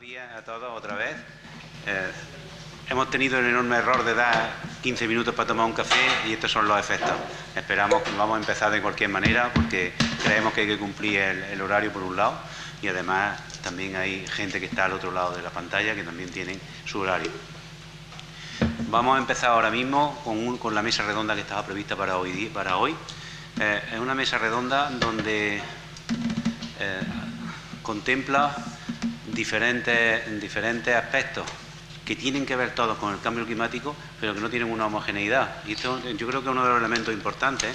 Buenos días a todos otra vez. Hemos tenido el enorme error de dar 15 minutos para tomar un café y estos son los efectos. Esperamos que vamos a empezar de cualquier manera porque creemos que hay que cumplir el horario por un lado y además también hay gente que está al otro lado de la pantalla que también tienen su horario. Vamos a empezar ahora mismo con la mesa redonda que estaba prevista para hoy. Es una mesa redonda donde contempla diferentes aspectos que tienen que ver todos con el cambio climático, pero que no tienen una homogeneidad. Y esto yo creo que es uno de los elementos importantes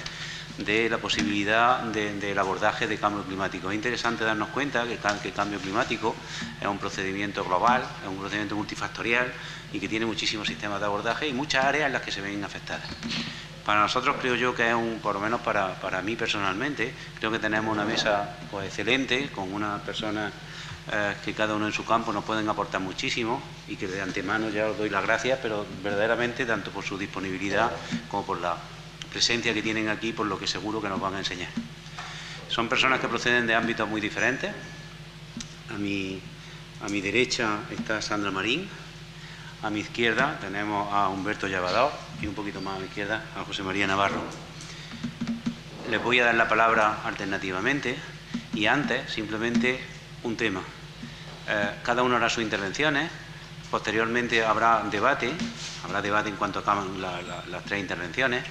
de la posibilidad del abordaje de cambio climático. Es interesante darnos cuenta que el cambio climático es un procedimiento global, es un procedimiento multifactorial y que tiene muchísimos sistemas de abordaje y muchas áreas en las que se ven afectadas. Para nosotros creo yo que es por lo menos para mí personalmente, creo que tenemos una mesa pues excelente, con unas personas que cada uno en su campo nos pueden aportar muchísimo y que de antemano ya os doy las gracias, pero verdaderamente tanto por su disponibilidad como por la presencia que tienen aquí, por lo que seguro que nos van a enseñar. Son personas que proceden de ámbitos muy diferentes. A mi derecha está Sandra Marín, a mi izquierda tenemos a Humberto Llavador y un poquito más a mi izquierda a José María Navarro. Les voy a dar la palabra alternativamente y antes simplemente un tema. Cada uno hará sus intervenciones, posteriormente habrá debate en cuanto acaban las tres intervenciones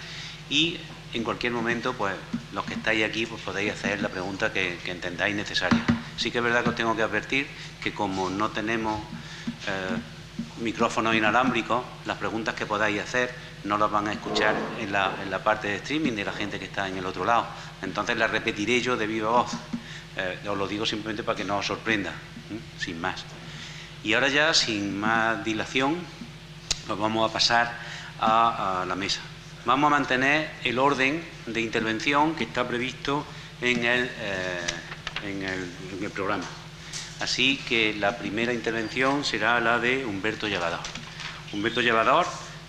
y en cualquier momento pues los que estáis aquí pues podéis hacer la pregunta que entendáis necesaria. Sí que es verdad que os tengo que advertir que como no tenemos micrófonos inalámbricos, las preguntas que podáis hacer no las van a escuchar en la parte de streaming de la gente que está en el otro lado. Entonces las repetiré yo de viva voz. Os lo digo simplemente para que no os sorprenda, sin más. Y ahora ya, sin más dilación, pues vamos a pasar a la mesa. Vamos a mantener el orden de intervención que está previsto en el programa. Así que la primera intervención será la de Humberto Llavador. Humberto Llavador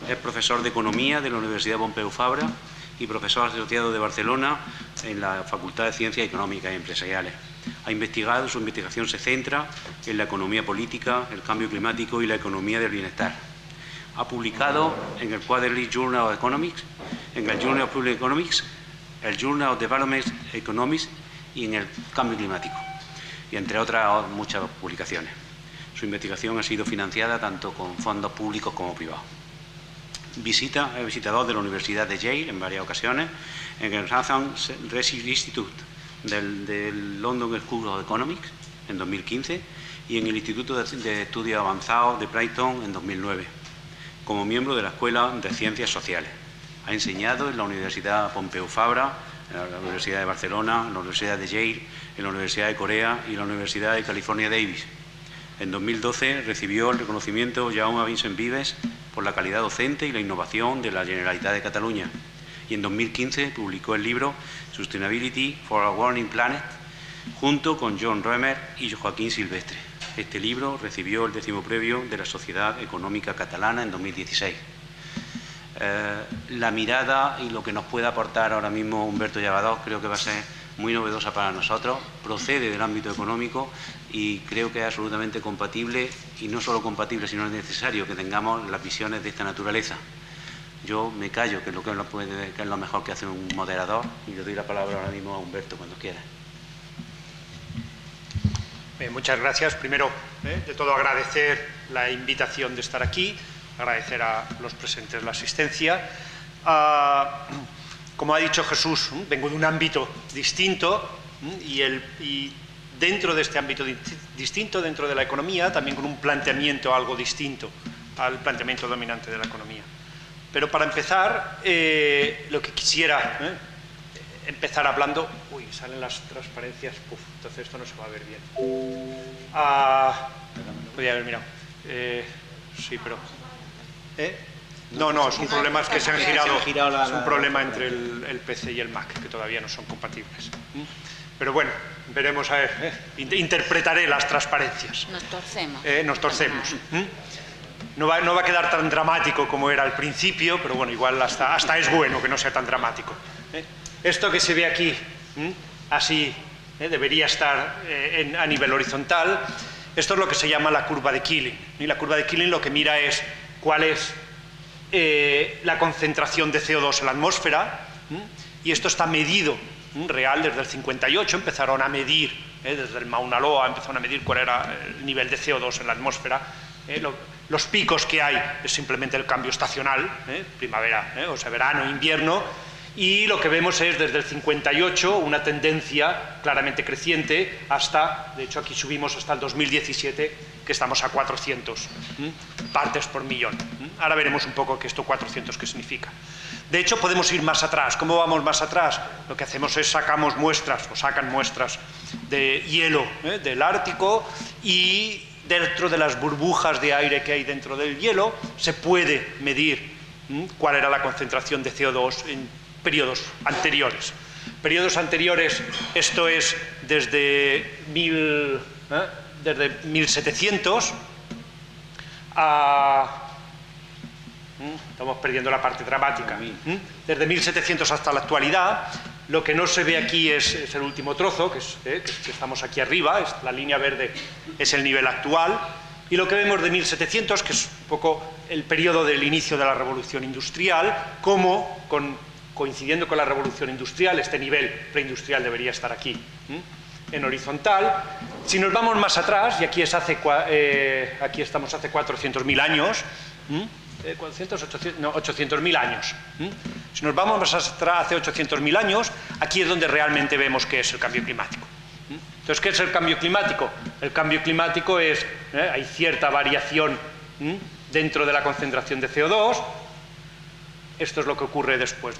es profesor de Economía de la Universidad Pompeu Fabra y profesor asociado de Barcelona en la Facultad de Ciencias Económicas y Empresariales. Su investigación se centra en la economía política, el cambio climático y la economía del bienestar. Ha publicado en el Quarterly Journal of Economics, en el Journal of Public Economics, el Journal of Development Economics y en el cambio climático, y entre otras muchas publicaciones. Su investigación ha sido financiada tanto con fondos públicos como privados. Es visitador de la Universidad de Yale en varias ocasiones, en el Southern Research Institute del London School of Economics en 2015 y en el Instituto de Estudios Avanzados de Brighton en 2009, como miembro de la Escuela de Ciencias Sociales. Ha enseñado en la Universidad Pompeu Fabra, en la Universidad de Barcelona, en la Universidad de Yale, en la Universidad de Corea y en la Universidad de California Davis. En 2012 recibió el reconocimiento Jaume Vicens Vives por la calidad docente y la innovación de la Generalitat de Cataluña. Y en 2015 publicó el libro Sustainability for a Warming Planet junto con John Roemer y Joaquín Silvestre. Este libro recibió el 10º premio de la Sociedad Económica Catalana en 2016. La mirada y lo que nos puede aportar ahora mismo Humberto Llavador creo que va a ser muy novedosa para nosotros, procede del ámbito económico y creo que es absolutamente compatible, y no solo compatible, sino necesario que tengamos las visiones de esta naturaleza. Yo me callo, que es lo mejor que hace un moderador, y le doy la palabra ahora mismo a Humberto cuando quiera. Muchas gracias. Primero, de todo, agradecer la invitación de estar aquí, agradecer a los presentes la asistencia. Como ha dicho Jesús, vengo de un ámbito distinto y dentro de este ámbito distinto, dentro de la economía, también con un planteamiento algo distinto al planteamiento dominante de la economía. Pero para empezar, lo que quisiera empezar hablando... Uy, salen las transparencias, entonces esto no se va a ver bien. Podría haber mirado. Sí, pero... No, son problemas que se han girado. Es un problema entre el PC y el Mac, que todavía no son compatibles. Pero bueno, veremos, a ver, interpretaré las transparencias. Nos torcemos. Nos torcemos. No va a quedar tan dramático como era al principio, pero bueno, igual hasta es bueno que no sea tan dramático. Esto que se ve aquí, así, debería estar a nivel horizontal. Esto es lo que se llama la curva de Killing. Y la curva de Killing lo que mira es cuál es la concentración de CO2 en la atmósfera, y esto está medido real desde el 58, empezaron a medir, desde el Mauna Loa empezaron a medir cuál era el nivel de CO2 en la atmósfera. Los picos que hay es simplemente el cambio estacional, primavera, o sea, verano, invierno, y lo que vemos es desde el 58 una tendencia claramente creciente hasta, de hecho aquí subimos hasta el 2017, que estamos a 400 partes por millón. Ahora veremos un poco que esto 400 qué significa. De hecho podemos ir más atrás. ¿Cómo vamos más atrás? Lo que hacemos es sacamos muestras, o sacan muestras de hielo del Ártico, y dentro de las burbujas de aire que hay dentro del hielo se puede medir cuál era la concentración de CO2 en periodos anteriores. Periodos anteriores, esto es desde 1700 a... Estamos perdiendo la parte dramática. Desde 1700 hasta la actualidad. Lo que no se ve aquí es el último trozo, que estamos aquí arriba, la línea verde es el nivel actual, y lo que vemos de 1700, que es un poco el periodo del inicio de la revolución industrial, como coincidiendo con la revolución industrial, este nivel preindustrial debería estar aquí, en horizontal. Si nos vamos más atrás, y aquí estamos hace 400.000 años, 800.000 años. Si nos vamos más atrás, hace 800.000 años, aquí es donde realmente vemos qué es el cambio climático. Entonces, ¿qué es el cambio climático? El cambio climático es, hay cierta variación dentro de la concentración de CO2. Esto es lo que ocurre después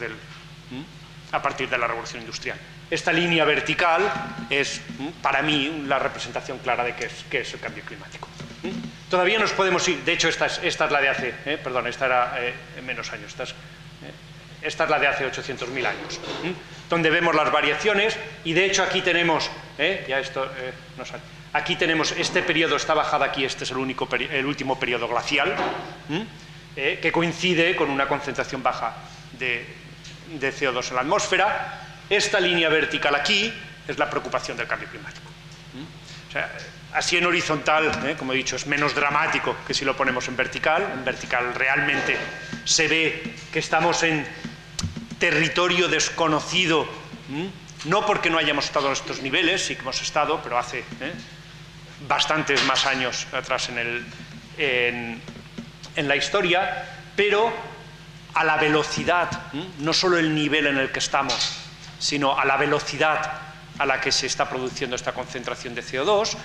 a partir de la revolución industrial. Esta línea vertical es, para mí, la representación clara de qué es el cambio climático. Todavía nos podemos ir, de hecho esta es la de hace, perdón, esta era menos años, esta es la de hace 800.000 años, donde vemos las variaciones, y de hecho aquí tenemos, ya esto no sale, aquí tenemos este periodo, está bajada aquí, este es el último periodo glacial, que coincide con una concentración baja de CO2 en la atmósfera. Esta línea vertical aquí es la preocupación del cambio climático. O sea, así en horizontal, como he dicho, es menos dramático que si lo ponemos en vertical. En vertical realmente se ve que estamos en territorio desconocido, no porque no hayamos estado en estos niveles, sí que hemos estado, pero hace bastantes más años atrás en la historia, pero a la velocidad, no solo el nivel en el que estamos, sino a la velocidad a la que se está produciendo esta concentración de CO2,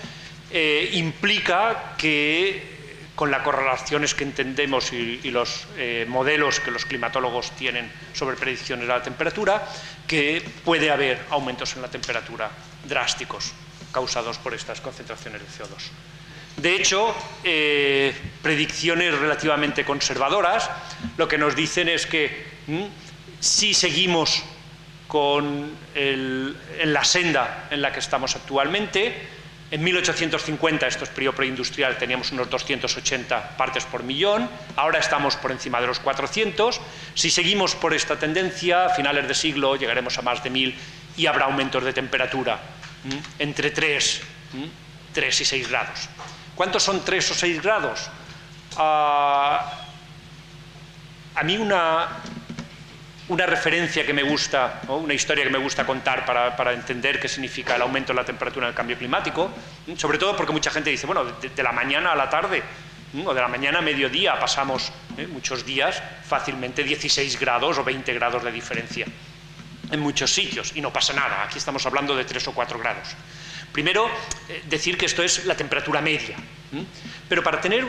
implica que con las correlaciones que entendemos y los modelos que los climatólogos tienen sobre predicciones de la temperatura, que puede haber aumentos en la temperatura drásticos causados por estas concentraciones de CO2. De hecho, predicciones relativamente conservadoras lo que nos dicen es que si seguimos en la senda en la que estamos actualmente, en 1850, esto es periodo preindustrial, teníamos unos 280 partes por millón, ahora estamos por encima de los 400, si seguimos por esta tendencia, a finales de siglo llegaremos a más de 1000 y habrá aumentos de temperatura entre 3 y 6 grados. ¿Cuántos son 3 o 6 grados? A mí una referencia que me gusta, ¿no? Una historia que me gusta contar para entender qué significa el aumento de la temperatura en el cambio climático, sobre todo porque mucha gente dice, bueno, de la mañana a la tarde, o de la mañana a mediodía pasamos muchos días fácilmente 16 grados o 20 grados de diferencia en muchos sitios, y no pasa nada, aquí estamos hablando de 3 o 4 grados. Primero, decir que esto es la temperatura media, pero para tener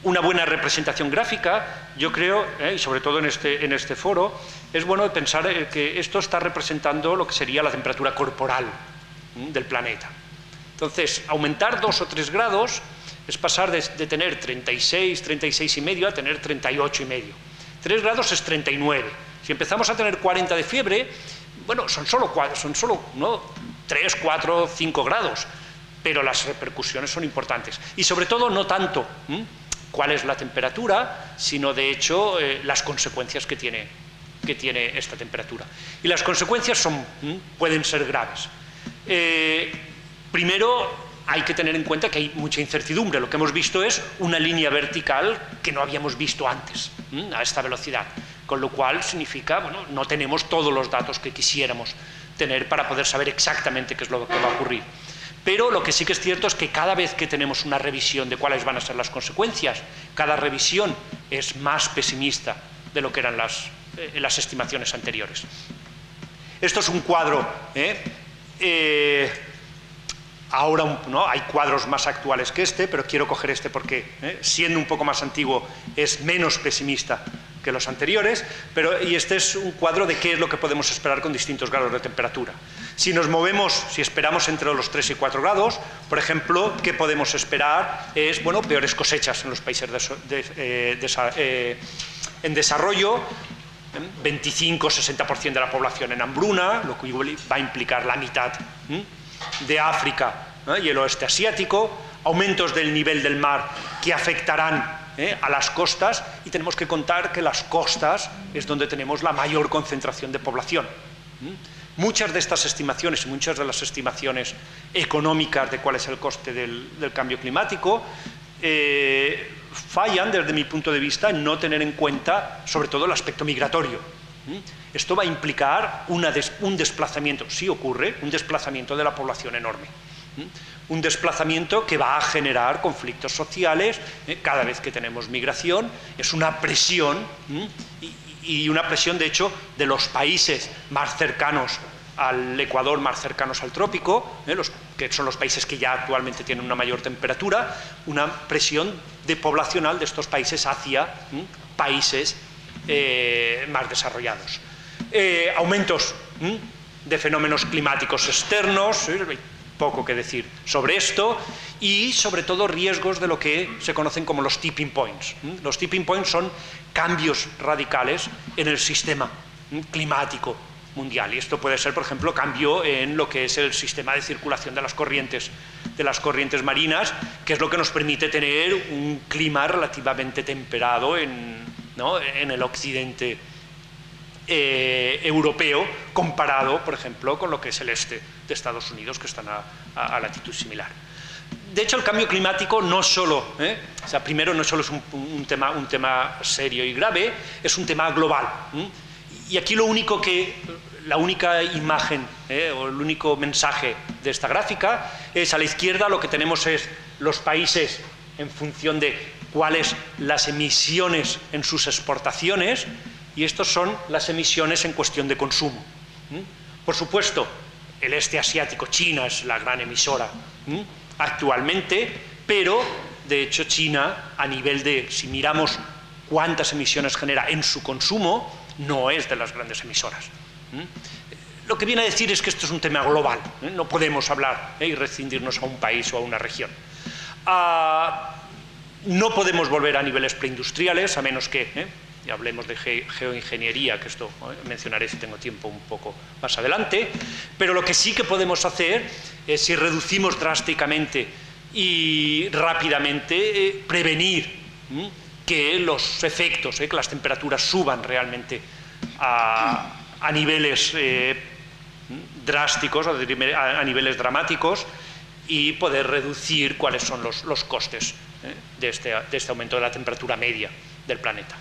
una buena representación gráfica, yo creo, y sobre todo en este foro, es bueno pensar que esto está representando lo que sería la temperatura corporal del planeta. Entonces, aumentar 2 o 3 grados es pasar de tener 36, 36,5 a tener 38,5. 3 grados es 39. Si empezamos a tener 40 de fiebre, bueno, son solo 3, 4, 5 grados, pero las repercusiones son importantes. Y sobre todo, no tanto cuál es la temperatura, sino de hecho las consecuencias que tiene esta temperatura. Y las consecuencias pueden ser graves. Primero, hay que tener en cuenta que hay mucha incertidumbre. Lo que hemos visto es una línea vertical que no habíamos visto antes, a esta velocidad, con lo cual significa, bueno, no tenemos todos los datos que quisiéramos tener para poder saber exactamente qué es lo que va a ocurrir. Pero lo que sí que es cierto es que cada vez que tenemos una revisión de cuáles van a ser las consecuencias, cada revisión es más pesimista de lo que eran las estimaciones anteriores. Esto es un cuadro, ahora ¿no? Hay cuadros más actuales que este, pero quiero coger este porque, siendo un poco más antiguo, es menos pesimista que los anteriores, y este es un cuadro de qué es lo que podemos esperar con distintos grados de temperatura. Si nos movemos, si esperamos entre los 3 y 4 grados, por ejemplo, ¿qué podemos esperar? Es, bueno, peores cosechas en los países en desarrollo, 25-60% de la población en hambruna, lo que va a implicar la mitad de África y el oeste asiático, aumentos del nivel del mar que afectarán a las costas, y tenemos que contar que las costas es donde tenemos la mayor concentración de población. Muchas de estas estimaciones y muchas de las estimaciones económicas de cuál es el coste del cambio climático fallan, desde mi punto de vista, en no tener en cuenta sobre todo el aspecto migratorio. Esto va a implicar un desplazamiento, si ocurre, un desplazamiento de la población enorme. Un desplazamiento que va a generar conflictos sociales cada vez que tenemos migración. Es una presión, y una presión, de hecho, de los países más cercanos al Ecuador, más cercanos al trópico, que son los países que ya actualmente tienen una mayor temperatura, una presión poblacional de estos países hacia países más desarrollados. Aumentos de fenómenos climáticos externos, poco que decir sobre esto, y sobre todo riesgos de lo que se conocen como los tipping points. Los tipping points son cambios radicales en el sistema climático mundial, y esto puede ser, por ejemplo, cambio en lo que es el sistema de circulación de las corrientes marinas, que es lo que nos permite tener un clima relativamente temperado en el occidente europeo, comparado, por ejemplo, con lo que es el este de Estados Unidos, que están a latitud similar. De hecho, el cambio climático no solo, primero no solo es un tema serio y grave, es un tema global. Y aquí la única imagen o el único mensaje de esta gráfica es, a la izquierda lo que tenemos es los países en función de cuáles las emisiones en sus exportaciones, y estos son las emisiones en cuestión de consumo. Por supuesto, el este asiático, China, es la gran emisora actualmente, pero de hecho China, a nivel de, si miramos cuántas emisiones genera en su consumo, no es de las grandes emisoras. Lo que viene a decir es que esto es un tema global, no podemos hablar y rescindirnos a un país o a una región. No podemos volver a niveles preindustriales, a menos que y hablemos de geoingeniería, que esto mencionaré si tengo tiempo un poco más adelante, pero lo que sí que podemos hacer es, si reducimos drásticamente y rápidamente, prevenir que los efectos, que las temperaturas suban realmente a niveles drásticos, a niveles dramáticos, y poder reducir cuáles son los costes de este aumento de la temperatura media del planeta.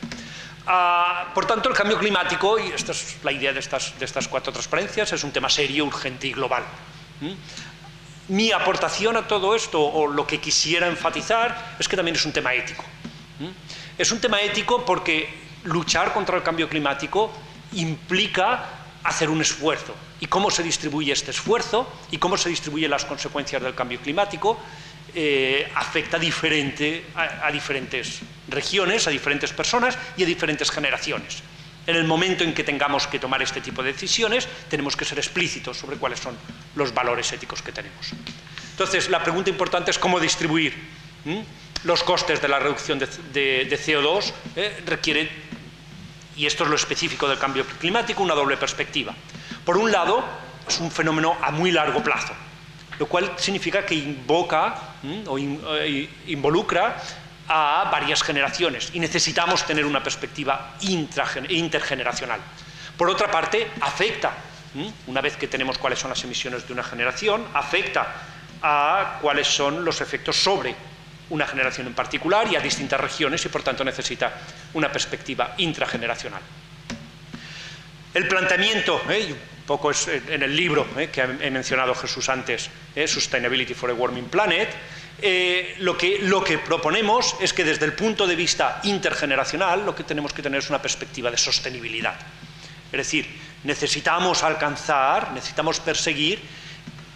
Por tanto, el cambio climático, y esta es la idea de estas 4 transparencias, es un tema serio, urgente y global. Mi aportación a todo esto, o lo que quisiera enfatizar, es que también es un tema ético. Es un tema ético porque luchar contra el cambio climático implica hacer un esfuerzo. Y cómo se distribuye este esfuerzo y cómo se distribuyen las consecuencias del cambio climático afecta a diferentes regiones, a diferentes personas y a diferentes generaciones. En el momento en que tengamos que tomar este tipo de decisiones, tenemos que ser explícitos sobre cuáles son los valores éticos que tenemos. Entonces, la pregunta importante es cómo distribuir los costes de la reducción de CO2. Requiere, y esto es lo específico del cambio climático, una doble perspectiva. Por un lado, es un fenómeno a muy largo plazo, lo cual significa que involucra a varias generaciones, y necesitamos tener una perspectiva intergeneracional. Por otra parte, afecta, una vez que tenemos cuáles son las emisiones de una generación, afecta a cuáles son los efectos sobre una generación en particular y a distintas regiones, y por tanto necesita una perspectiva intrageneracional. El planteamiento, y un poco es en el libro que he mencionado Jesús antes, Sustainability for a Warming Planet, lo que proponemos es que desde el punto de vista intergeneracional lo que tenemos que tener es una perspectiva de sostenibilidad. Es decir, necesitamos perseguir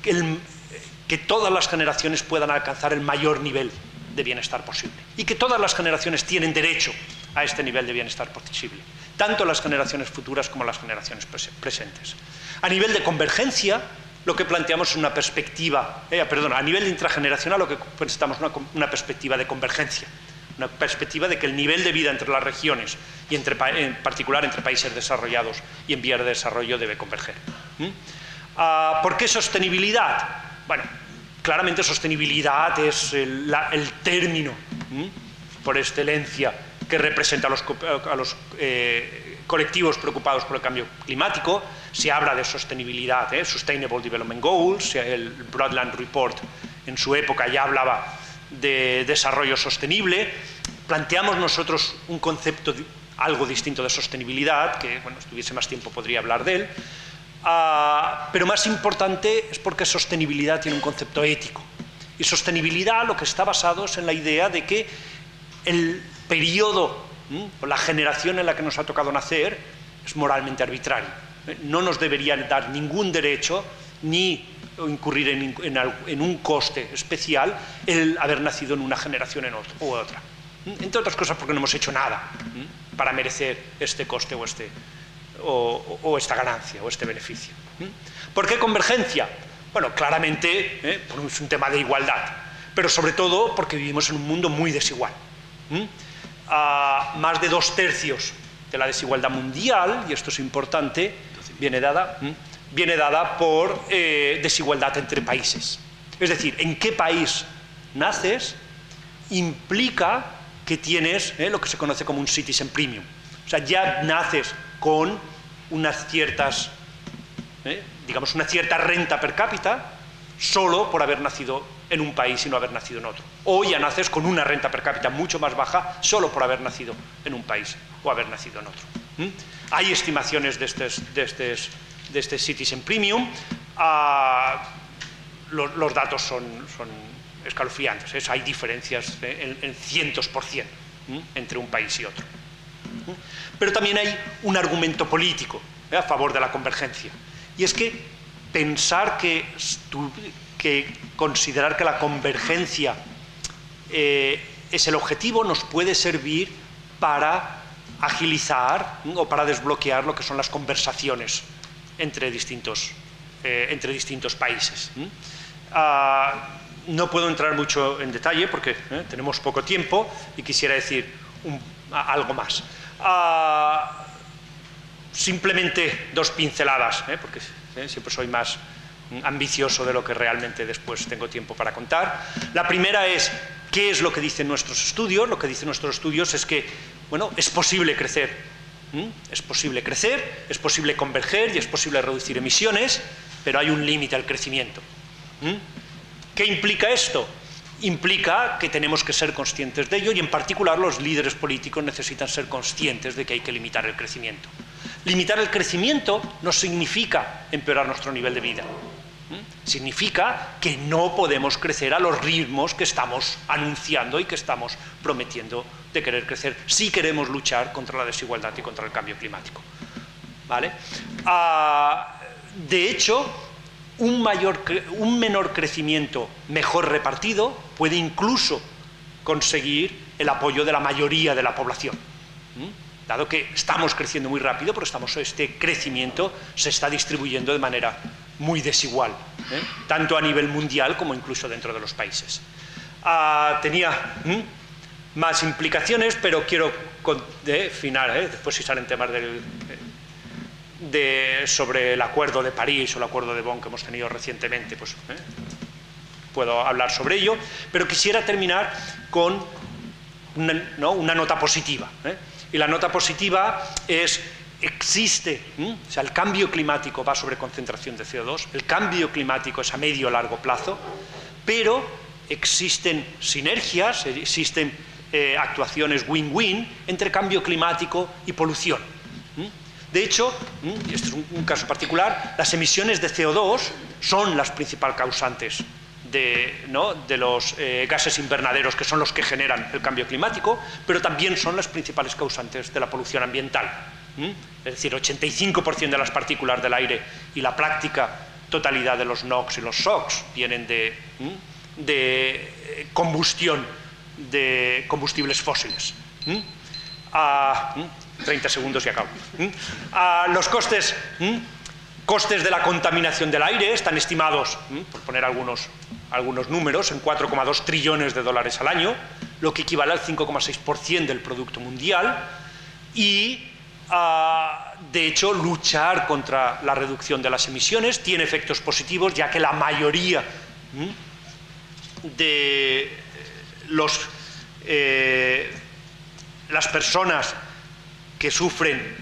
que todas las generaciones puedan alcanzar el mayor nivel de bienestar posible y que todas las generaciones tienen derecho a este nivel de bienestar posible, tanto las generaciones futuras como las generaciones presentes. A nivel de convergencia, lo que planteamos es una perspectiva, a nivel intrageneracional lo que necesitamos es una perspectiva de convergencia, una perspectiva de que el nivel de vida entre las regiones y en particular entre países desarrollados y en vías de desarrollo debe converger. ¿Por qué sostenibilidad? Bueno, claramente sostenibilidad es el término por excelencia que representa a los colectivos preocupados por el cambio climático. Se habla de sostenibilidad, Sustainable Development Goals, el Brundtland Report en su época ya hablaba de desarrollo sostenible. Planteamos nosotros un concepto algo distinto de sostenibilidad, que, bueno, si tuviese más tiempo podría hablar de él, pero más importante es porque sostenibilidad tiene un concepto ético. Y sostenibilidad lo que está basado es en la idea de que el periodo o la generación en la que nos ha tocado nacer es moralmente arbitrario. No nos deberían dar ningún derecho ni incurrir en un coste especial el haber nacido en una generación u otra. Entre otras cosas porque no hemos hecho nada para merecer este coste o esta ganancia o este beneficio. ¿Por qué convergencia? Bueno, claramente es un tema de igualdad, pero sobre todo porque vivimos en un mundo muy desigual. Más de 2/3 de la desigualdad mundial, y esto es importante, viene dada por desigualdad entre países. Es decir, en qué país naces implica que tienes lo que se conoce como un citizen premium. O sea, ya naces con unas ciertas, digamos, una cierta renta per cápita solo por haber nacido en un país y no haber nacido en otro. O ya naces con una renta per cápita mucho más baja solo por haber nacido en un país o haber nacido en otro. Hay estimaciones de este citizen premium. Los datos son escalofriantes. Hay diferencias en cientos por cien entre un país y otro. Pero también hay un argumento político a favor de la convergencia. Y es que pensar que considerar que la convergencia es el objetivo nos puede servir para agilizar o para desbloquear lo que son las conversaciones entre distintos países. No puedo entrar mucho en detalle porque tenemos poco tiempo y quisiera decir algo más. Simplemente 2 pinceladas, porque siempre soy más ambicioso de lo que realmente después tengo tiempo para contar. La primera es, ¿qué es lo que dicen nuestros estudios? Lo que dicen nuestros estudios es que, bueno, es posible crecer. Es posible crecer, es posible converger y es posible reducir emisiones, pero hay un límite al crecimiento. ¿Qué implica esto? Implica que tenemos que ser conscientes de ello y en particular los líderes políticos necesitan ser conscientes de que hay que limitar el crecimiento. Limitar el crecimiento no significa empeorar nuestro nivel de vida. Significa que no podemos crecer a los ritmos que estamos anunciando y que estamos prometiendo de querer crecer si queremos luchar contra la desigualdad y contra el cambio climático. ¿Vale? De hecho, un menor crecimiento mejor repartido puede incluso conseguir el apoyo de la mayoría de la población. Dado que estamos creciendo muy rápido, pero este crecimiento se está distribuyendo de manera muy desigual, tanto a nivel mundial como incluso dentro de los países. Tenía más implicaciones, pero quiero final, después si salen temas sobre el Acuerdo de París o el Acuerdo de Bonn que hemos tenido recientemente, pues puedo hablar sobre ello, pero quisiera terminar con una nota positiva. Y la nota positiva es, o sea, el cambio climático va sobre concentración de CO2, el cambio climático es a medio o largo plazo, pero existen sinergias, existen actuaciones win-win entre cambio climático y polución. De hecho, y este es un caso particular, las emisiones de CO2 son las principales causantes de los gases invernaderos, que son los que generan el cambio climático, pero también son las principales causantes de la polución ambiental. Es decir, 85% de las partículas del aire y la práctica totalidad de los NOx y los SOx vienen de combustión de combustibles fósiles. 30 segundos y acabo. Los costes de la contaminación del aire están estimados, por poner algunos números, en 4,2 trillones de dólares al año, lo que equivale al 5,6% del Producto Mundial, y de hecho luchar contra la reducción de las emisiones tiene efectos positivos, ya que la mayoría de las personas que sufren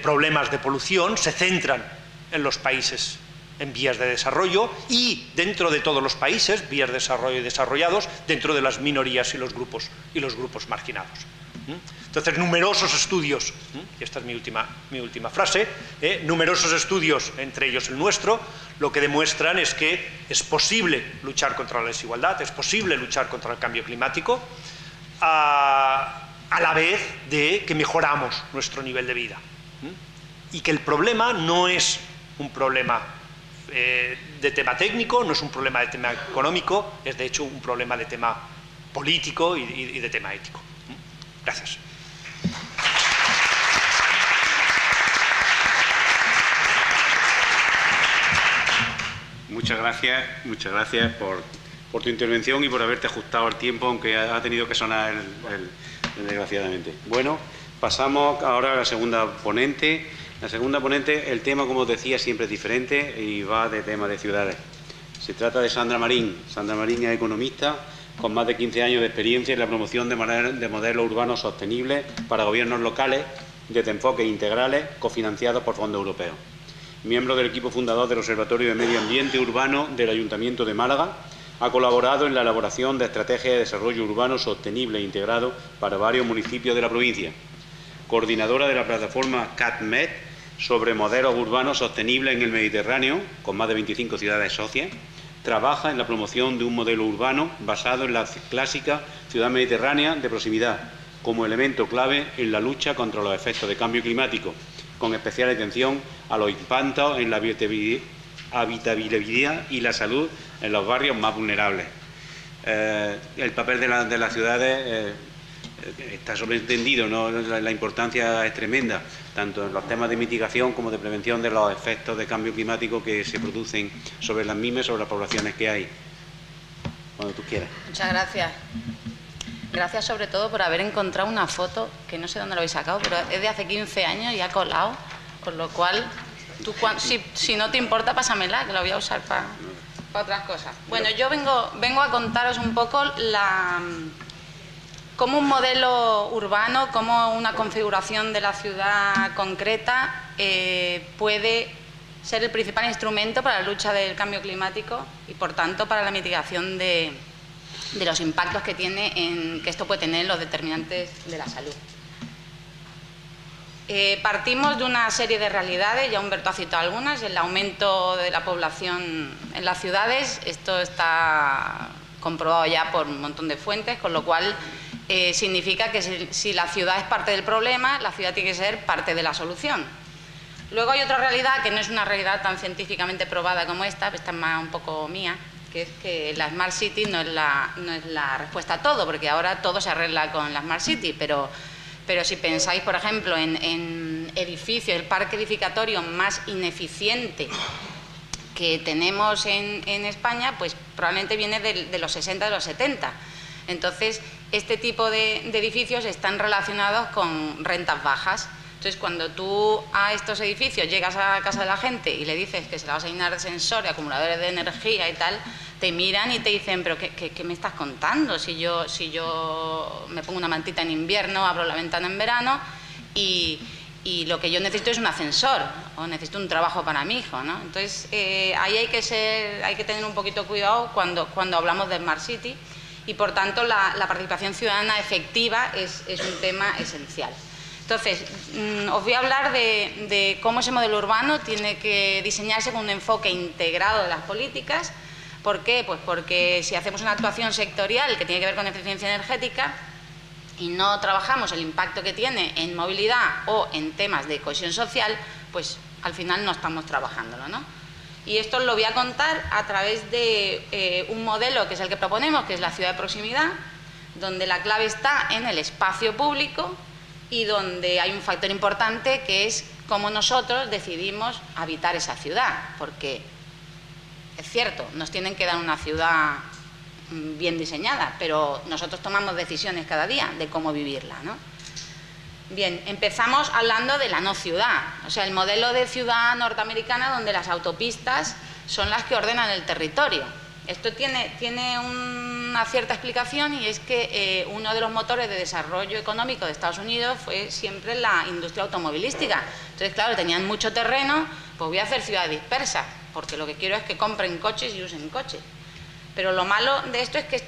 problemas de polución se centran en los países en vías de desarrollo, y dentro de todos los países, vías de desarrollo y desarrollados, dentro de las minorías y los grupos marginados. Entonces, numerosos estudios, y esta es mi última frase, numerosos estudios, entre ellos el nuestro, lo que demuestran es que es posible luchar contra la desigualdad, es posible luchar contra el cambio climático, a la vez de que mejoramos nuestro nivel de vida. Y que el problema no es un problema de tema técnico, no es un problema de tema económico, es de hecho un problema de tema político y de tema ético. Gracias. Muchas gracias por tu intervención y por haberte ajustado al tiempo, aunque ha tenido que sonar desgraciadamente. Bueno, pasamos ahora a la segunda ponente. La segunda ponente, el tema, como os decía, siempre es diferente y va de tema de ciudades. Se trata de Sandra Marín. Sandra Marín es economista con más de 15 años de experiencia en la promoción de modelos urbanos sostenibles para gobiernos locales desde enfoques integrales cofinanciados por fondos europeos. Miembro del equipo fundador del Observatorio de Medio Ambiente Urbano del Ayuntamiento de Málaga, ha colaborado en la elaboración de estrategias de desarrollo urbano sostenible e integrado para varios municipios de la provincia. Coordinadora de la plataforma CatMed sobre modelos urbanos sostenibles en el Mediterráneo, con más de 25 ciudades socias, trabaja en la promoción de un modelo urbano basado en la clásica ciudad mediterránea de proximidad, como elemento clave en la lucha contra los efectos de cambio climático, con especial atención a los impactos en la habitabilidad y la salud en los barrios más vulnerables. El papel de las ciudades está sobreentendido, ¿no? La importancia es tremenda, tanto en los temas de mitigación como de prevención de los efectos de cambio climático que se producen sobre las mismas, sobre las poblaciones que hay. Cuando tú quieras. Muchas gracias. Gracias sobre todo por haber encontrado una foto, que no sé dónde lo habéis sacado, pero es de hace 15 años y ha colado, con lo cual, tú, si no te importa, pásamela, que la voy a usar para otras cosas. Bueno, yo vengo a contaros un poco cómo un modelo urbano, cómo una configuración de la ciudad concreta puede ser el principal instrumento para la lucha del cambio climático y, por tanto, para la mitigación de los impactos que esto puede tener en los determinantes de la salud. Partimos de una serie de realidades, ya Humberto ha citado algunas: el aumento de la población en las ciudades. Esto está comprobado ya por un montón de fuentes, con lo cual significa que si la ciudad es parte del problema, la ciudad tiene que ser parte de la solución. Luego hay otra realidad que no es una realidad tan científicamente probada como esta es más un poco mía, que es que la Smart City no es la respuesta a todo, porque ahora todo se arregla con la Smart City, pero si pensáis, por ejemplo, en edificios, el parque edificatorio más ineficiente que tenemos en España, pues probablemente viene de los 60, de los 70. Entonces, este tipo de edificios están relacionados con rentas bajas. Entonces, cuando tú a estos edificios llegas a casa de la gente y le dices que se la vas a llenar de sensores, acumuladores de energía y tal, te miran y te dicen, pero ¿qué me estás contando? Si yo me pongo una mantita en invierno, abro la ventana en verano y y lo que yo necesito es un ascensor o necesito un trabajo para mi hijo, ¿no? Entonces, ahí hay que tener un poquito cuidado cuando hablamos de Smart City y, por tanto, la participación ciudadana efectiva es un tema esencial. Entonces, os voy a hablar de cómo ese modelo urbano tiene que diseñarse con un enfoque integrado de las políticas. ¿Por qué? Pues porque si hacemos una actuación sectorial que tiene que ver con eficiencia energética y no trabajamos el impacto que tiene en movilidad o en temas de cohesión social, pues al final no estamos trabajándolo, ¿no? Y esto lo voy a contar a través de un modelo que es el que proponemos, que es la ciudad de proximidad, donde la clave está en el espacio público y donde hay un factor importante que es cómo nosotros decidimos habitar esa ciudad, porque es cierto, nos tienen que dar una ciudad bien diseñada, pero nosotros tomamos decisiones cada día de cómo vivirla, ¿no? Bien, empezamos hablando de la no ciudad, o sea, el modelo de ciudad norteamericana donde las autopistas son las que ordenan el territorio. Esto tiene una cierta explicación y es que uno de los motores de desarrollo económico de Estados Unidos fue siempre la industria automovilística. Entonces, claro, tenían mucho terreno, pues voy a hacer ciudades dispersas, porque lo que quiero es que compren coches y usen coches. Pero lo malo de esto es que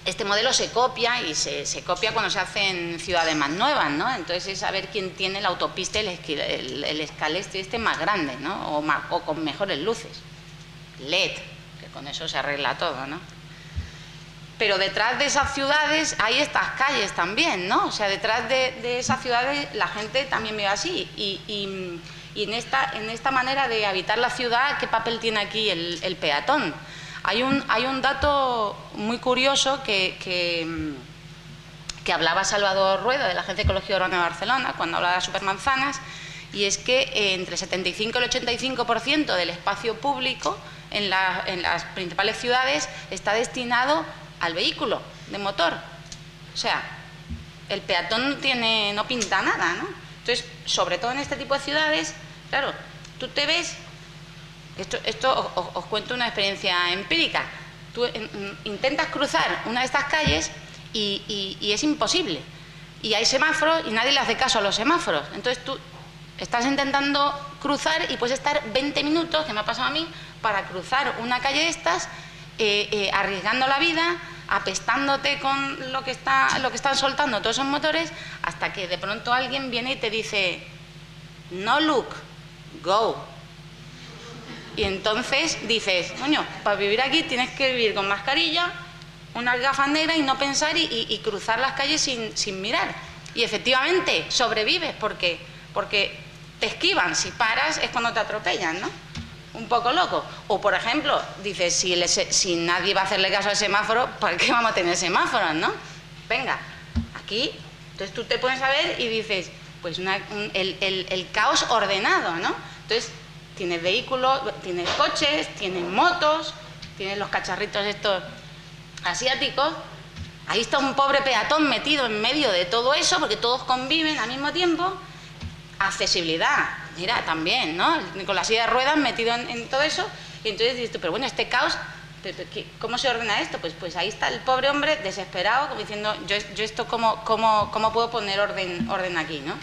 este modelo se copia y se copia cuando se hacen ciudades más nuevas, ¿no? Entonces es saber quién tiene la autopista y el escalestre más grande, ¿no? O con mejores luces. LED, que con eso se arregla todo, ¿no? Pero detrás de esas ciudades hay estas calles también, ¿no? O sea, detrás de esas ciudades la gente también vive así. Y en esta manera de habitar la ciudad, ¿qué papel tiene aquí el peatón? Hay un dato muy curioso que hablaba Salvador Rueda de la Agencia Ecología Urbana de Barcelona cuando hablaba de las supermanzanas, y es que entre el 75 y el 85% del espacio público en las principales ciudades está destinado al vehículo de motor. O sea, el peatón no pinta nada, ¿no? Entonces, sobre todo en este tipo de ciudades, claro, tú te ves. Esto os cuento una experiencia empírica. Tú intentas cruzar una de estas calles y es imposible. Y hay semáforos y nadie le hace caso a los semáforos. Entonces tú estás intentando cruzar y puedes estar 20 minutos, que me ha pasado a mí, para cruzar una calle de estas, arriesgando la vida, apestándote con lo que están soltando todos esos motores, hasta que de pronto alguien viene y te dice, no look, go. Y entonces dices, coño, para vivir aquí tienes que vivir con mascarilla, unas gafas negras y no pensar y cruzar las calles sin mirar. Y efectivamente sobrevives porque te esquivan. Si paras es cuando te atropellan, ¿no? Un poco loco. O, por ejemplo, dices, si nadie va a hacerle caso al semáforo, ¿para qué vamos a tener semáforos, no? Venga, aquí. Entonces tú te pones a ver y dices, pues el caos ordenado, ¿no? Entonces, tienes vehículos, tienes coches, tienes motos, tienes los cacharritos estos asiáticos. Ahí está un pobre peatón metido en medio de todo eso, porque todos conviven al mismo tiempo. Accesibilidad, mira, también, ¿no? Con la silla de ruedas metido en todo eso. Y entonces dices tú, pero bueno, este caos, ¿cómo se ordena esto? Pues ahí está el pobre hombre desesperado, como diciendo, yo esto, ¿cómo puedo poner orden aquí, ¿no?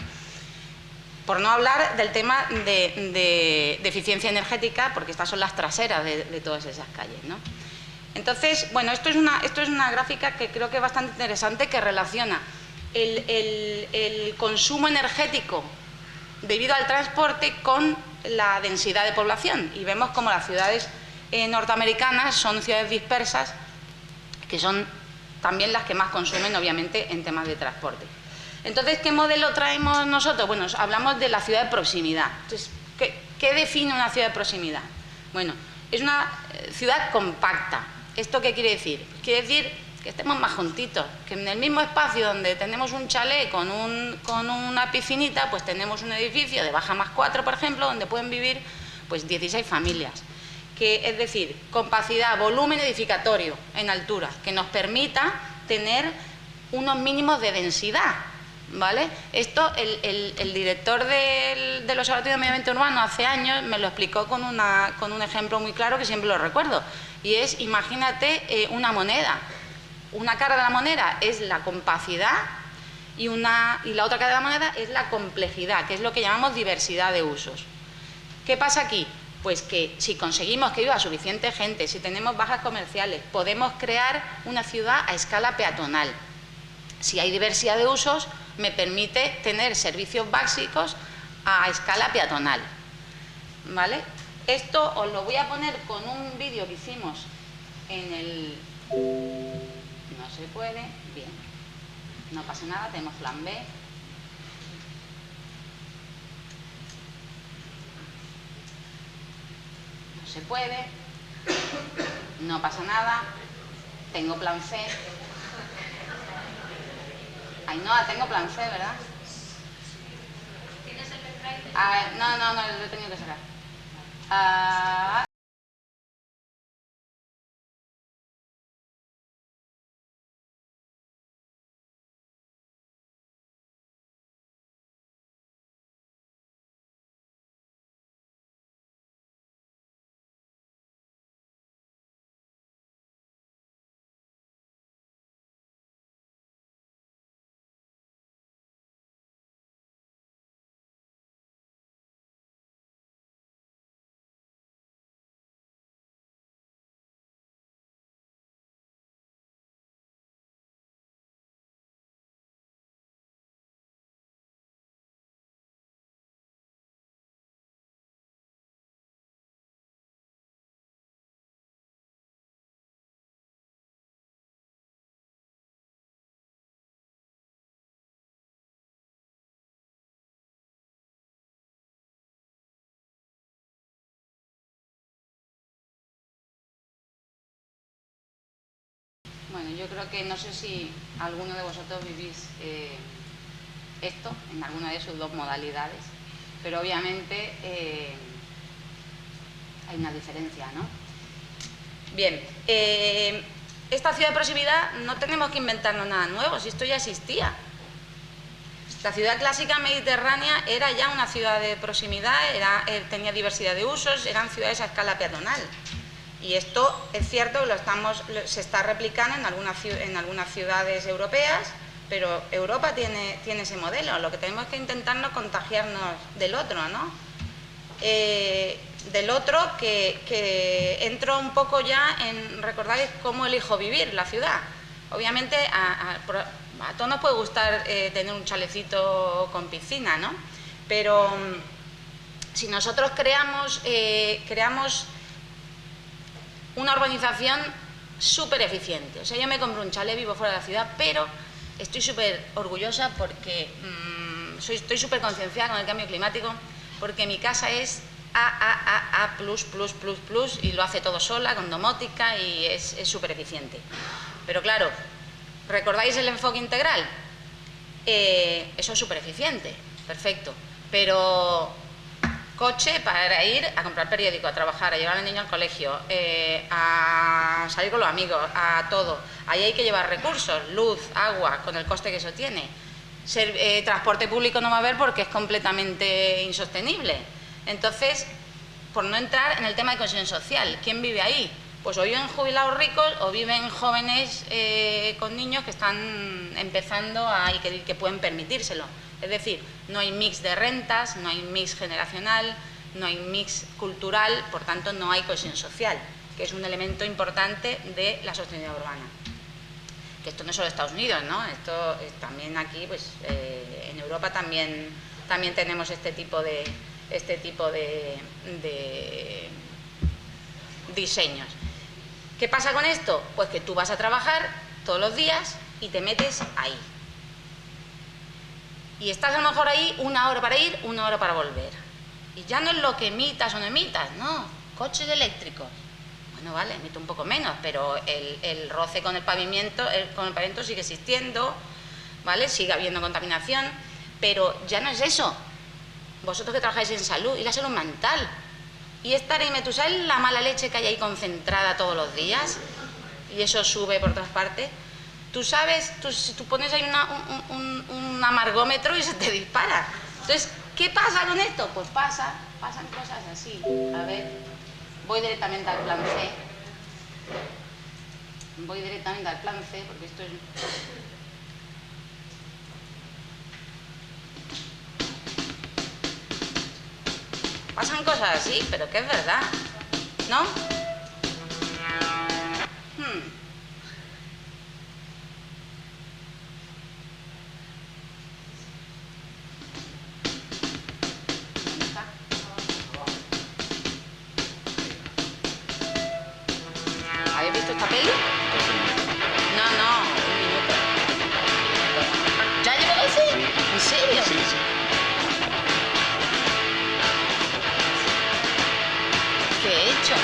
Por no hablar del tema de eficiencia energética, porque estas son las traseras de todas esas calles, ¿no? Entonces, bueno, esto es una gráfica que creo que es bastante interesante, que relaciona el consumo energético debido al transporte con la densidad de población. Y vemos como las ciudades norteamericanas son ciudades dispersas, que son también las que más consumen, obviamente, en temas de transporte. Entonces, ¿qué modelo traemos nosotros? Bueno, hablamos de la ciudad de proximidad. Entonces, ¿qué define una ciudad de proximidad? Bueno, es una ciudad compacta. ¿Esto qué quiere decir? Quiere decir que estemos más juntitos, que en el mismo espacio donde tenemos un chalet con una piscinita, pues tenemos un edificio de baja +4, por ejemplo, donde pueden vivir pues 16 familias. Es decir, capacidad, volumen edificatorio en altura, que nos permita tener unos mínimos de densidad. ¿Vale? Esto el director del Observatorio de Medio Ambiente Urbano hace años me lo explicó con un ejemplo muy claro que siempre lo recuerdo, y es, imagínate una moneda. Una cara de la moneda es la compacidad Y la otra cara de la moneda es la complejidad, que es lo que llamamos diversidad de usos. ¿Qué pasa aquí? Pues que si conseguimos que viva suficiente gente, si tenemos bajas comerciales, podemos crear una ciudad a escala peatonal. Si hay diversidad de usos, me permite tener servicios básicos a escala peatonal, ¿vale? Esto os lo voy a poner con un vídeo que hicimos en el... No se puede, bien, no pasa nada, tenemos plan B. No se puede, no pasa nada, tengo plan C. Ainhoa, tengo plan C, ¿verdad? ¿Tienes el pendrive? No, lo he tenido que sacar. Bueno, yo creo que no sé si alguno de vosotros vivís esto en alguna de sus dos modalidades, pero obviamente hay una diferencia, ¿no? Bien, esta ciudad de proximidad no tenemos que inventarnos nada nuevo, si esto ya existía. La ciudad clásica mediterránea era ya una ciudad de proximidad, tenía diversidad de usos, eran ciudades a escala peatonal. Y esto es cierto que se está replicando en algunas ciudades europeas, pero Europa tiene ese modelo. Lo que tenemos que intentarnos contagiarnos del otro, ¿no? Del otro que entro un poco ya en, recordáis, cómo elijo vivir la ciudad. Obviamente a todos nos puede gustar tener un chalecito con piscina, ¿no? Pero si nosotros creamos una urbanización súper eficiente. O sea, yo me compro un chalet, vivo fuera de la ciudad, pero estoy súper orgullosa porque estoy súper concienciada con el cambio climático, porque mi casa es A+++++, y lo hace todo sola, con domótica, y es súper eficiente. Pero claro, ¿recordáis el enfoque integral? Eso es súper eficiente, perfecto, pero coche para ir a comprar periódico, a trabajar, a llevar al niño al colegio, a salir con los amigos, a todo. Ahí hay que llevar recursos, luz, agua, con el coste que eso tiene. Transporte público no va a haber porque es completamente insostenible. Entonces, por no entrar en el tema de cohesión social, ¿quién vive ahí? Pues o viven jubilados ricos o viven jóvenes con niños que están empezando y que pueden permitírselo. Es decir, no hay mix de rentas, no hay mix generacional, no hay mix cultural, por tanto no hay cohesión social, que es un elemento importante de la sostenibilidad urbana. Que esto no es solo Estados Unidos, ¿no? Esto también aquí, pues en Europa también tenemos este tipo de diseños. ¿Qué pasa con esto? Pues que tú vas a trabajar todos los días y te metes ahí. Y estás a lo mejor ahí 1 hora para ir, 1 hora para volver. Y ya no es lo que emitas o no emitas, no, coches eléctricos. Bueno, vale, emito un poco menos, pero el roce con el pavimento sigue existiendo, ¿vale? Sigue habiendo contaminación, pero ya no es eso. Vosotros que trabajáis en salud, y la salud mental, y estar ahí, ¿tú sabes la mala leche que hay ahí concentrada todos los días? Y eso sube por otras partes. Tú sabes, si tú pones ahí un amargómetro y se te dispara. Entonces, ¿qué pasa con esto? Pues pasan cosas así. A ver, voy directamente al plan C. Porque esto es... dicen cosas así, pero que es verdad, ¿no? ¿Habéis visto esta peli? No, un minuto. ¿Ya llevo 12? ¿En serio? Sí. ¿Qué he hecho?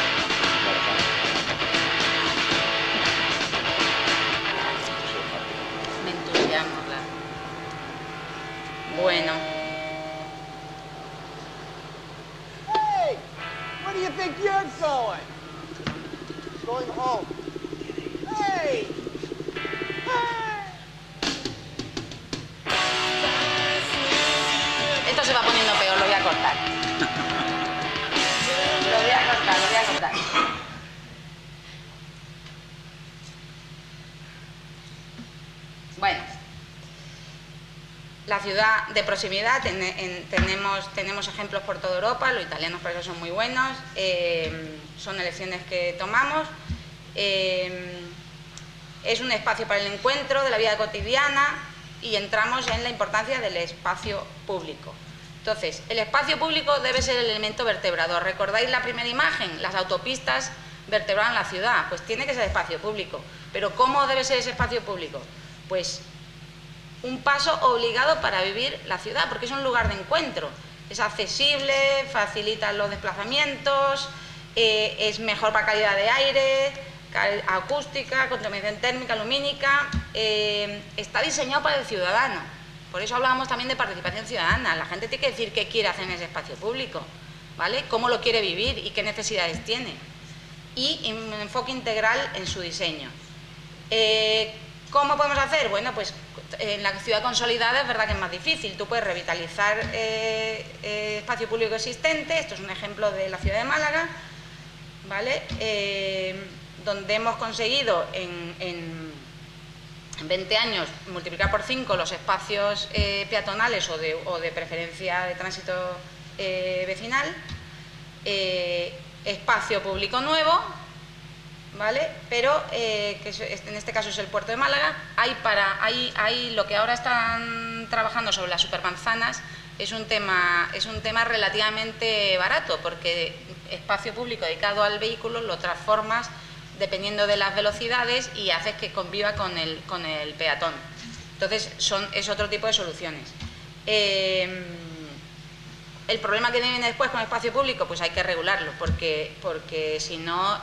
Me entusiasmo, claro. Bueno. Hey, where do you think you're going? Going home. Hey! Hey! Esto se va poniendo peor, lo voy a cortar. Lo voy a cortar. Bueno, la ciudad de proximidad, tenemos ejemplos por toda Europa, los italianos por eso son muy buenos, son elecciones que tomamos, es un espacio para el encuentro de la vida cotidiana y entramos en la importancia del espacio público. Entonces, el espacio público debe ser el elemento vertebrador. ¿Recordáis la primera imagen? Las autopistas vertebraban la ciudad. Pues tiene que ser espacio público. ¿Pero cómo debe ser ese espacio público? Pues un paso obligado para vivir la ciudad, porque es un lugar de encuentro. Es accesible, facilita los desplazamientos, es mejor para calidad de aire, acústica, contaminación térmica, lumínica. Está diseñado para el ciudadano. Por eso hablábamos también de participación ciudadana. La gente tiene que decir qué quiere hacer en ese espacio público, ¿vale? Cómo lo quiere vivir y qué necesidades tiene. Y un enfoque integral en su diseño. ¿Cómo podemos hacer? Bueno, pues en la ciudad consolidada es verdad que es más difícil. Tú puedes revitalizar espacio público existente. Esto es un ejemplo de la ciudad de Málaga, ¿vale? Donde hemos conseguido en 20 años multiplicar por 5 los espacios peatonales o de preferencia de tránsito vecinal, espacio público nuevo, ¿vale? Pero que en este caso es el puerto de Málaga. Hay lo que ahora están trabajando sobre las supermanzanas es un tema relativamente barato, porque espacio público dedicado al vehículo lo transformas dependiendo de las velocidades y haces que conviva con el peatón. Entonces es otro tipo de soluciones. El problema que viene después con el espacio público, pues hay que regularlo, porque si no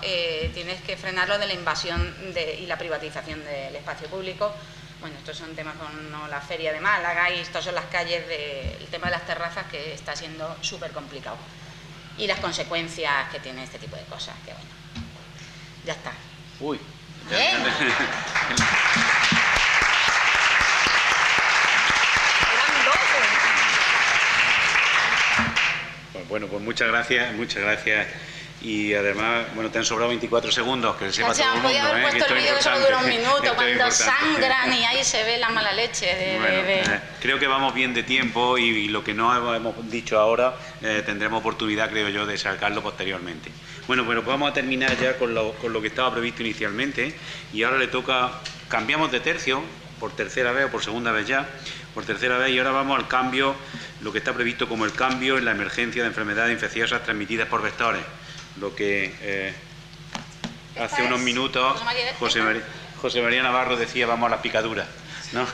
tienes que frenarlo de la invasión y la privatización del espacio público. Bueno, estos son temas como la Feria de Málaga y estas son las calles, el tema de las terrazas, que está siendo súper complicado. Y las consecuencias que tiene este tipo de cosas, que bueno. Ya está. Uy. Bien. Eran 12. Bueno, pues muchas gracias. Y además, bueno, te han sobrado 24 segundos, que sepa todo el mundo. Podía haber puesto el vídeo que solo dura un minuto, cuando sangran y ahí se ve la mala leche de... Creo que vamos bien de tiempo y lo que no hemos dicho ahora tendremos oportunidad, creo yo, de sacarlo posteriormente. Bueno, pues vamos a terminar ya con lo que estaba previsto inicialmente y ahora le toca, cambiamos de tercio por tercera vez o por segunda vez ya, por tercera vez, y ahora vamos al cambio, lo que está previsto como el cambio en la emergencia de enfermedades infecciosas transmitidas por vectores. Lo que hace unos minutos José María Navarro decía vamos a las picaduras, ¿no?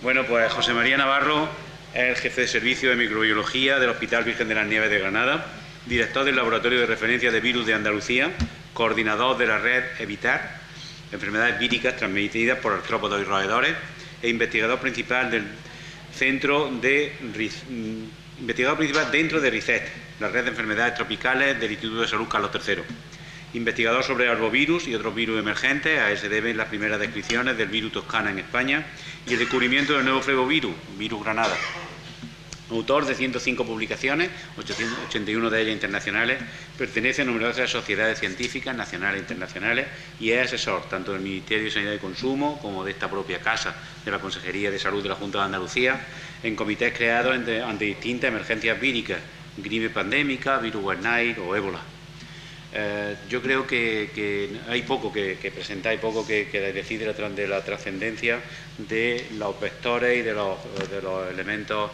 Bueno, pues José María Navarro es el jefe de servicio de microbiología del Hospital Virgen de las Nieves de Granada, director del Laboratorio de Referencia de Virus de Andalucía, coordinador de la red EVITAR, enfermedades víricas transmitidas por artrópodos y roedores, e investigador principal del centro investigador principal dentro de RICET, la red de enfermedades tropicales del Instituto de Salud Carlos III. Investigador sobre arbovirus y otros virus emergentes, a él se deben las primeras descripciones del virus Toscana en España y el descubrimiento del nuevo flevovirus, virus Granada. Autor de 105 publicaciones, 81 de ellas internacionales, pertenece a numerosas sociedades científicas nacionales e internacionales y es asesor tanto del Ministerio de Sanidad y Consumo como de esta propia casa, de la Consejería de Salud de la Junta de Andalucía, en comités creados ante distintas emergencias víricas, gripe pandémica, virus West Nile o ébola. Yo creo que hay poco que presentar, hay poco que decir de la trascendencia de los vectores y de los elementos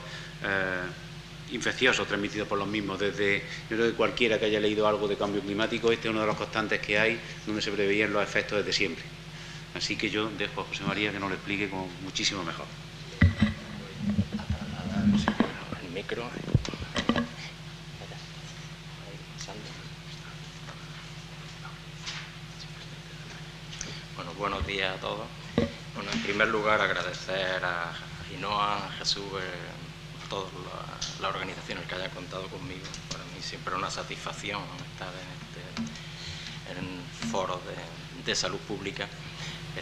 infecciosos transmitidos por los mismos. Yo creo que cualquiera que haya leído algo de cambio climático, este es uno de los constantes que hay, donde se preveían los efectos desde siempre. Así que yo dejo a José María que nos lo explique con muchísimo mejor. El micro. Bueno, buenos días a todos. Bueno, en primer lugar agradecer a Ainhoa, a Jesús, a todas las organizaciones que hayan contado conmigo. Para mí siempre es una satisfacción estar en foros de salud pública.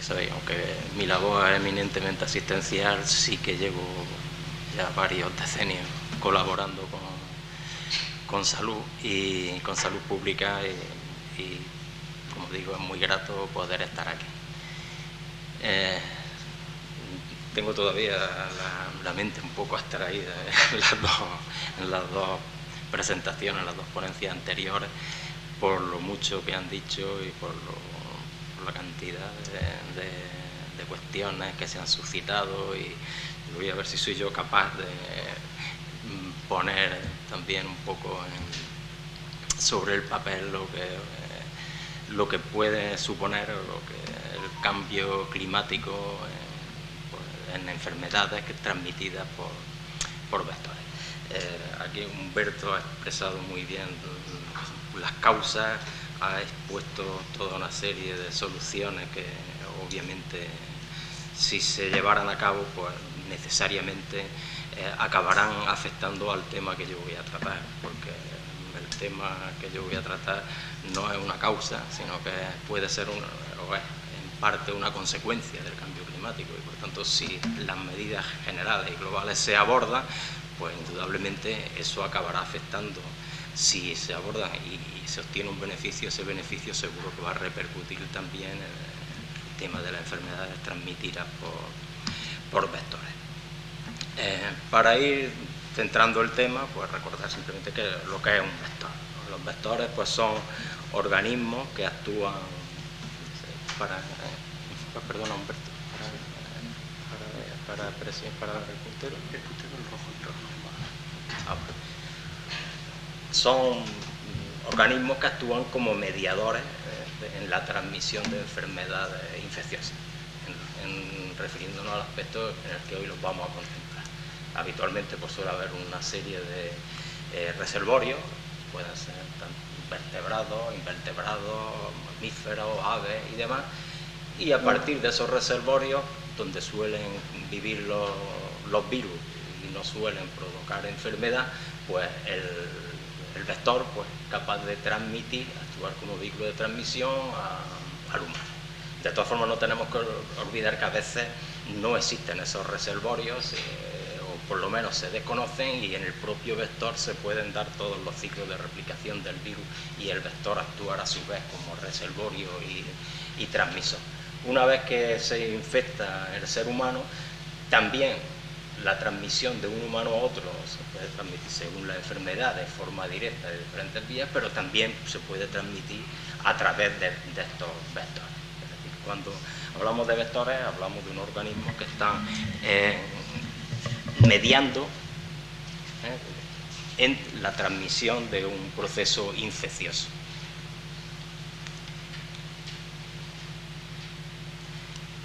Sabéis, aunque mi labor es eminentemente asistencial, sí que llevo ya varios decenios colaborando con salud y con salud pública y como digo, es muy grato poder estar aquí. Tengo todavía la mente un poco abstraída en las dos presentaciones, en las dos ponencias anteriores, por lo mucho que han dicho y por la cantidad de cuestiones que se han suscitado, y voy a ver si soy yo capaz de poner también un poco sobre el papel lo que puede suponer el cambio climático en enfermedades transmitidas por vectores. Aquí Humberto ha expresado muy bien las causas, ha expuesto toda una serie de soluciones que obviamente si se llevaran a cabo pues necesariamente acabarán afectando al tema que yo voy a tratar, porque el tema que yo voy a tratar no es una causa, sino que puede ser o es en parte una consecuencia del cambio climático, y por tanto si las medidas generales y globales se abordan, pues indudablemente eso acabará afectando. Si se abordan y se obtiene un beneficio, ese beneficio seguro que va a repercutir también en el tema de las enfermedades transmitidas por vectores. Para ir centrando el tema, pues recordar simplemente que lo que es un vector. Los vectores pues son organismos que actúan perdona Humberto, para el puntero. El puntero rojo. Son organismos que actúan como mediadores en la transmisión de enfermedades infecciosas, refiriéndonos al aspecto en el que hoy los vamos a contemplar. Habitualmente pues suele haber una serie de reservorios, pueden ser vertebrados, invertebrados, mamíferos, aves y demás, y a partir de esos reservorios, donde suelen vivir los virus y no suelen provocar enfermedad, pues el vector pues capaz de transmitir, actuar como vehículo de transmisión al humano. De todas formas, no tenemos que olvidar que a veces no existen esos reservorios, o por lo menos se desconocen, y en el propio vector se pueden dar todos los ciclos de replicación del virus y el vector actuar a su vez como reservorio y transmisor. Una vez que se infecta el ser humano, también la transmisión de un humano a otro se puede transmitir según la enfermedad de forma directa de diferentes vías, pero también se puede transmitir a través de estos vectores. Es decir, cuando hablamos de vectores, hablamos de unos organismos que están mediando en la transmisión de un proceso infeccioso.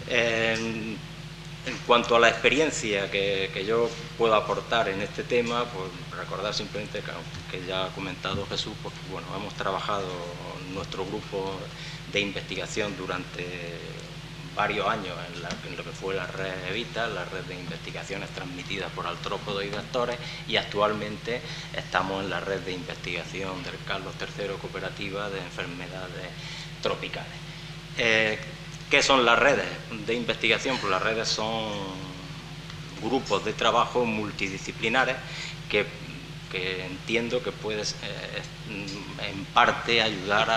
En cuanto a la experiencia que yo puedo aportar en este tema, pues recordar simplemente que ya ha comentado Jesús, pues bueno, hemos trabajado en nuestro grupo de investigación durante varios años en lo que fue la red EVITA, la red de investigaciones transmitidas por artrópodos y vectores, y actualmente estamos en la red de investigación del Carlos III Cooperativa de enfermedades tropicales. ¿Qué son las redes de investigación? Pues las redes son grupos de trabajo multidisciplinares que que entiendo que puede en parte ayudar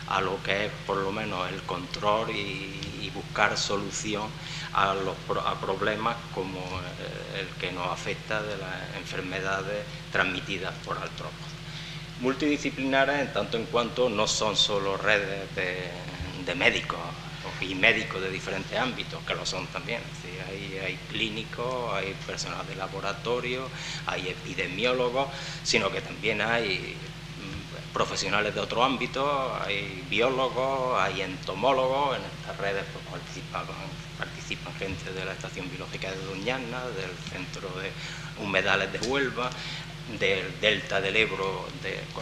a lo que es por lo menos el control y buscar solución a problemas como el que nos afecta de las enfermedades transmitidas por artrópodos. Multidisciplinares en tanto en cuanto no son solo redes de médicos y médicos de diferentes ámbitos, que lo son también. Es decir, hay clínicos, hay personal de laboratorio, hay epidemiólogos, sino que también hay profesionales de otro ámbito, hay biólogos, hay entomólogos. En estas redes pues, participan gente de la Estación Biológica de Doñana, del Centro de Humedales de Huelva, del Delta del Ebro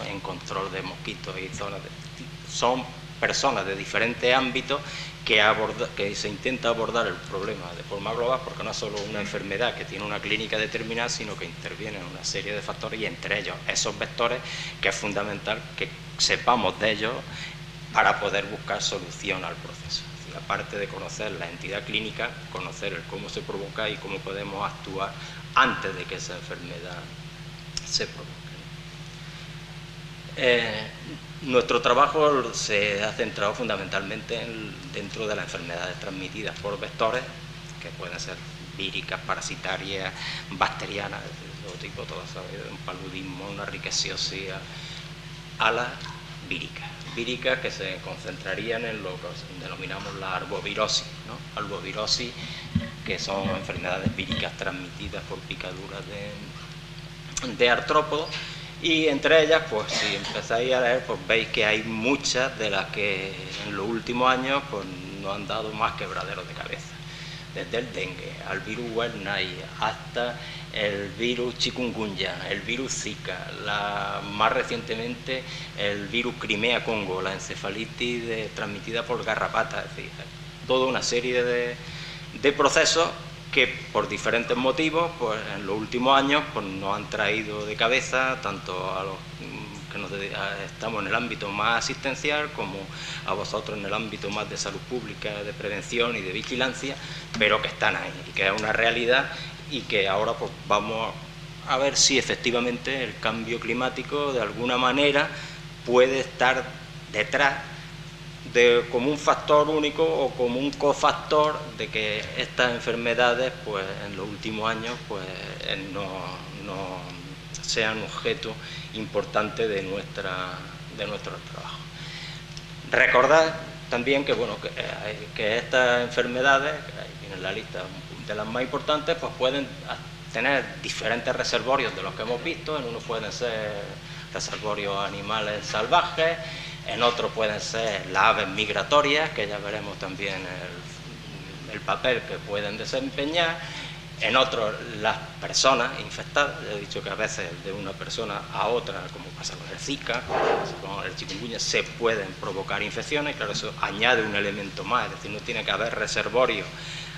en control de mosquitos y zonas son personas de diferentes ámbitos que se intenta abordar el problema de forma global, porque no es solo una enfermedad que tiene una clínica determinada, sino que intervienen una serie de factores y entre ellos esos vectores, que es fundamental que sepamos de ellos para poder buscar solución al proceso. Es decir, aparte de conocer la entidad clínica, conocer el cómo se provoca y cómo podemos actuar antes de que esa enfermedad se provoque. Nuestro trabajo se ha centrado fundamentalmente dentro de las enfermedades transmitidas por vectores, que pueden ser víricas, parasitarias, bacterianas, de todo tipo, todas, un paludismo, una riqueciosis, a las víricas. Víricas que se concentrarían en lo que denominamos la arbovirosis, ¿no? Arbovirosis, que son enfermedades víricas transmitidas por picaduras de artrópodos. Y entre ellas, pues si empezáis a leer, pues veis que hay muchas de las que en los últimos años pues, nos han dado más quebraderos de cabeza. Desde el dengue, al virus West Nile, hasta el virus chikungunya, el virus Zika, más recientemente el virus Crimea-Congo, la encefalitis transmitida por garrapata, es decir, toda una serie de procesos que por diferentes motivos pues, en los últimos años pues, nos han traído de cabeza tanto a los que estamos en el ámbito más asistencial como a vosotros en el ámbito más de salud pública, de prevención y de vigilancia, pero que están ahí y que es una realidad y que ahora pues, vamos a ver si efectivamente el cambio climático de alguna manera puede estar detrás como un factor único o como un cofactor de que estas enfermedades pues, en los últimos años pues, no sean objeto importante de nuestro trabajo. Recordad también que, bueno, que estas enfermedades, que ahí viene la lista de las más importantes, pues pueden tener diferentes reservorios de los que hemos visto. En unos pueden ser reservorios animales salvajes, en otros pueden ser las aves migratorias, que ya veremos también el papel que pueden desempeñar, en otros las personas infectadas. He dicho que a veces de una persona a otra, como pasa con el Zika, como pasa con el chikungunya, se pueden provocar infecciones. Claro, eso añade un elemento más, es decir, no tiene que haber reservorios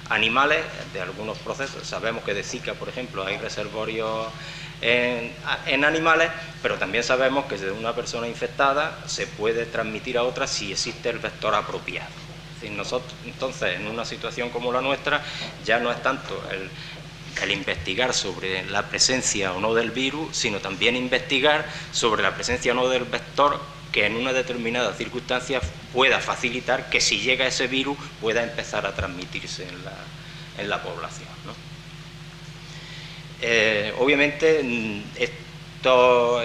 animales de algunos procesos. Sabemos que de Zika, por ejemplo, hay reservorios en animales, pero también sabemos que de una persona infectada se puede transmitir a otra si existe el vector apropiado. Es decir, nosotros, entonces, en una situación como la nuestra, ya no es tanto el investigar sobre la presencia o no del virus, sino también investigar sobre la presencia o no del vector que en una determinada circunstancia pueda facilitar que si llega ese virus pueda empezar a transmitirse en la población, ¿no? Obviamente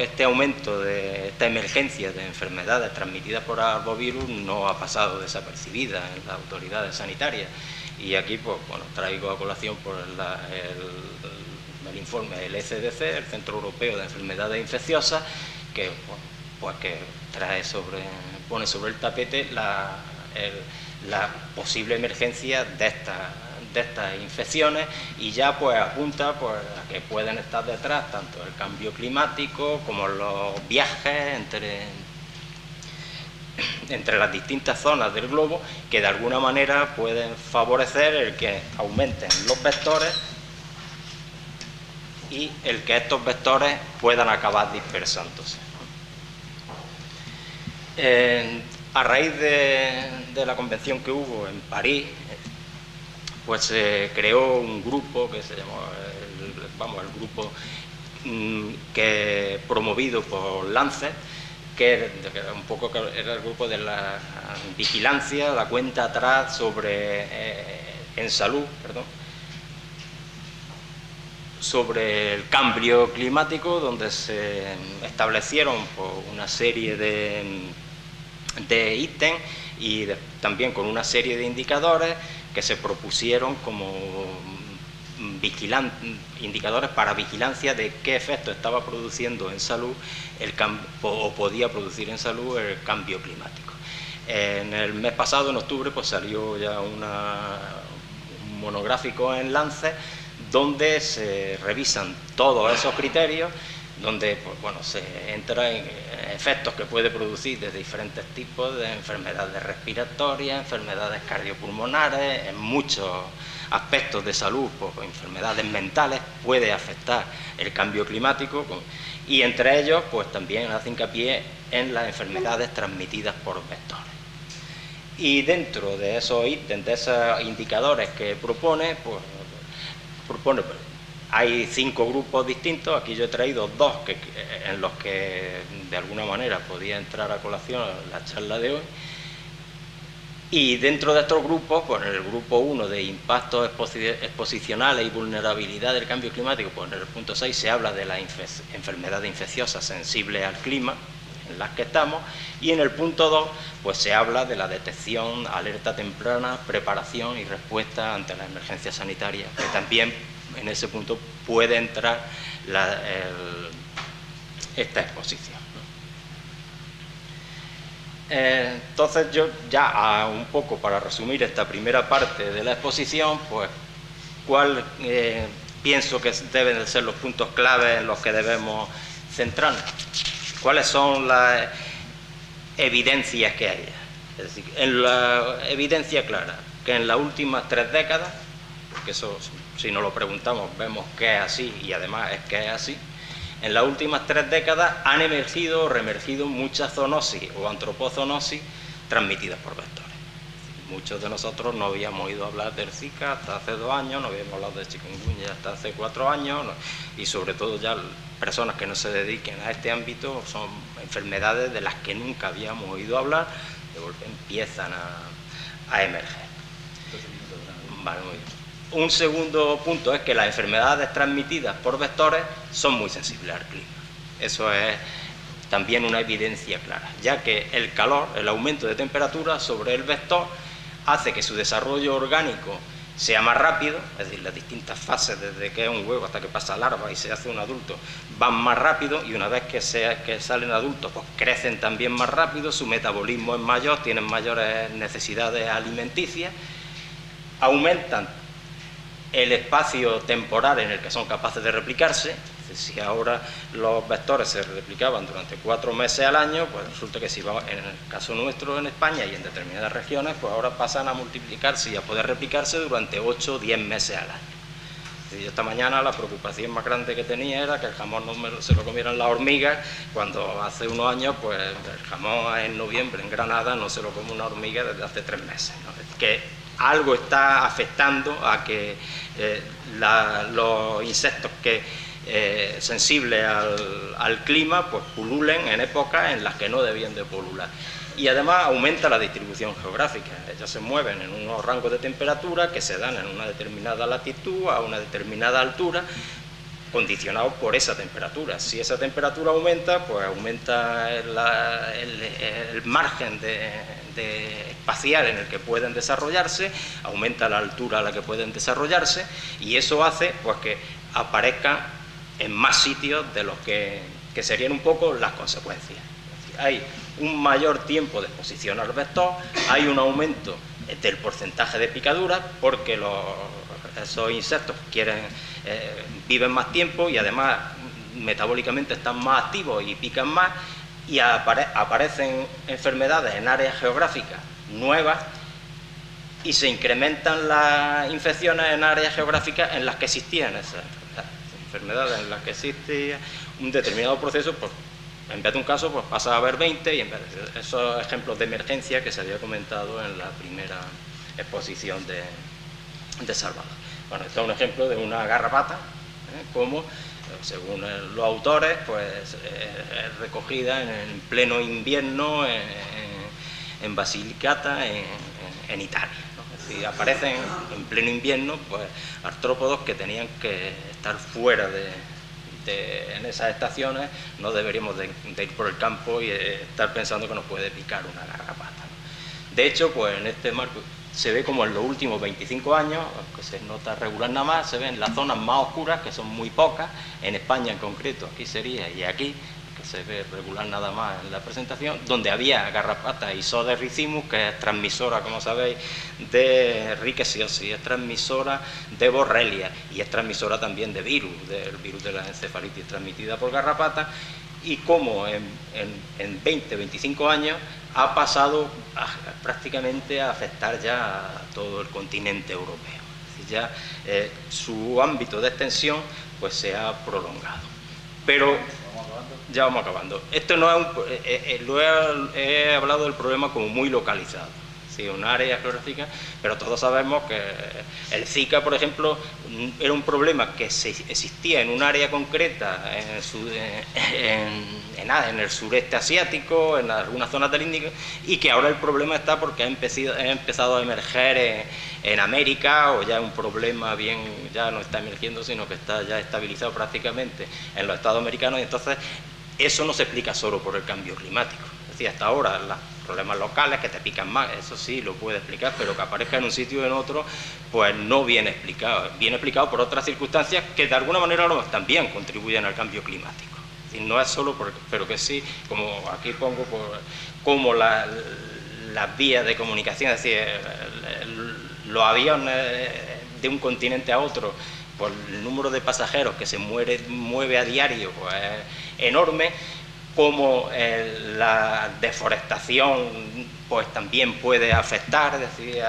este aumento de esta emergencia de enfermedades transmitidas por arbovirus no ha pasado desapercibida en las autoridades sanitarias, y aquí pues, bueno, traigo a colación por el informe del ECDC, el Centro Europeo de Enfermedades Infecciosas, que, bueno, pues que pone sobre el tapete la posible emergencia de estas infecciones, y ya pues apunta pues, a que pueden estar detrás tanto el cambio climático como los viajes entre las distintas zonas del globo, que de alguna manera pueden favorecer el que aumenten los vectores y el que estos vectores puedan acabar dispersándose. A raíz de la convención que hubo en París, pues se creó un grupo que se llamó el grupo que promovido por Lancet, que era un poco era el grupo de la vigilancia, la cuenta atrás en salud, sobre el cambio climático, donde se establecieron pues, una serie de ítems y también con una serie de indicadores que se propusieron como indicadores para vigilancia de qué efecto estaba produciendo en salud o podía producir en salud el cambio climático. En el mes pasado, en octubre, pues salió ya un monográfico en Lancet donde se revisan todos esos criterios, donde pues, bueno, se entra en efectos que puede producir de diferentes tipos de enfermedades respiratorias, enfermedades cardiopulmonares, en muchos aspectos de salud, pues, enfermedades mentales, puede afectar el cambio climático, y entre ellos pues también hace hincapié en las enfermedades transmitidas por vectores. Y dentro de esos ítems, de esos indicadores que propone, hay 5 grupos distintos. Aquí yo he traído 2 en los que de alguna manera podía entrar a colación la charla de hoy. Y dentro de estos grupos, pues en el grupo 1 de impactos exposicionales y vulnerabilidad del cambio climático, pues en el punto 6 se habla de las enfermedades infecciosas sensibles al clima, en las que estamos, y en el punto 2 pues se habla de la detección, alerta temprana, preparación y respuesta ante las emergencias sanitarias, que también en ese punto puede entrar esta exposición. Entonces yo ya un poco para resumir esta primera parte de la exposición, pues cuál pienso que deben de ser los puntos clave en los que debemos centrarnos. ¿Cuáles son las evidencias que hay? Es decir, en la evidencia clara, que en las últimas 3 décadas, porque eso si nos lo preguntamos vemos que es así y además es que es así, en las últimas 3 décadas han emergido o reemergido muchas zoonosis o antropozoonosis transmitidas por vectores. Muchos de nosotros no habíamos oído hablar del Zika hasta hace 2 años, no habíamos hablado de chikungunya hasta hace 4 años, y sobre todo ya personas que no se dediquen a este ámbito, son enfermedades de las que nunca habíamos oído hablar, de golpe empiezan a emerger. Vale, muy bien. Un segundo punto es que las enfermedades transmitidas por vectores son muy sensibles al clima. Eso es también una evidencia clara, ya que el calor, el aumento de temperatura sobre el vector, hace que su desarrollo orgánico sea más rápido, es decir, las distintas fases desde que es un huevo hasta que pasa larva y se hace un adulto van más rápido, y una vez que salen adultos pues crecen también más rápido, su metabolismo es mayor, tienen mayores necesidades alimenticias, aumentan el espacio temporal en el que son capaces de replicarse. Si ahora los vectores se replicaban durante 4 meses al año, pues resulta que si va, en el caso nuestro en España y en determinadas regiones, pues ahora pasan a multiplicarse y a poder replicarse durante 8 o 10 meses al año. Y esta mañana la preocupación más grande que tenía era que el jamón no se lo comieran las hormigas, cuando hace unos años pues el jamón en noviembre en Granada no se lo come una hormiga desde hace 3 meses, ¿no? Es que algo está afectando a que los insectos sensibles al clima pues pululen en épocas en las que no debían de pulular. Y además aumenta la distribución geográfica. Ellos se mueven en unos rangos de temperatura que se dan en una determinada latitud, a una determinada altura, condicionados por esa temperatura. Si esa temperatura aumenta, pues aumenta el margen espacial en el que pueden desarrollarse, aumenta la altura a la que pueden desarrollarse, y eso hace pues que aparezcan en más sitios de los que serían un poco las consecuencias. Es decir, hay un mayor tiempo de exposición al vector, hay un aumento del porcentaje de picaduras porque esos insectos viven más tiempo y además metabólicamente están más activos y pican más, y aparecen enfermedades en áreas geográficas nuevas y se incrementan las infecciones en áreas geográficas en las que existían esas enfermedades en las que existe un determinado proceso, pues en vez de un caso pues pasa a haber 20, y en vez de esos ejemplos de emergencia que se había comentado en la primera exposición de Salvador. Bueno, este es un ejemplo de una garrapata, como según los autores, pues es recogida en pleno invierno en Basilicata, en Italia, ¿no? Es decir, aparecen en pleno invierno pues artrópodos que tenían que estar fuera en esas estaciones. No deberíamos de ir por el campo y estar pensando que nos puede picar una garrapata, ¿no? De hecho, pues en este marco se ve como en los últimos 25 años, aunque se nota regular nada más, se ven las zonas más oscuras, que son muy pocas, en España en concreto, aquí sería, y aquí, que se ve regular nada más en la presentación, donde había garrapata Isodes ricimus, que es transmisora, como sabéis, de rickettsiosis, es transmisora de borrelia y es transmisora también de virus, del virus de la encefalitis transmitida por garrapata, y como en 20-25 años ha pasado prácticamente a afectar ya a todo el continente europeo. Es decir, ya su ámbito de extensión pues se ha prolongado. Pero ya vamos acabando. Esto no es he hablado del problema como muy localizado. Sí, un área geográfica, pero todos sabemos que el Zika, por ejemplo, era un problema que existía en un área concreta en el sureste asiático, en algunas zonas del Índico, y que ahora el problema está porque ha empezado a emerger en América, o ya es un problema bien, ya no está emergiendo, sino que está ya estabilizado prácticamente en los estados americanos, y entonces eso no se explica solo por el cambio climático. Es decir, hasta ahora los problemas locales que te pican más, eso sí lo puede explicar, pero que aparezca en un sitio o en otro, pues no viene explicado por otras circunstancias que de alguna manera también contribuyen al cambio climático. Es decir, no es solo pero que sí, como aquí pongo, como las vías de comunicación, es decir, los aviones de un continente a otro, por el número de pasajeros que se mueve a diario, pues es enorme. Como la deforestación pues también puede afectar, es decir,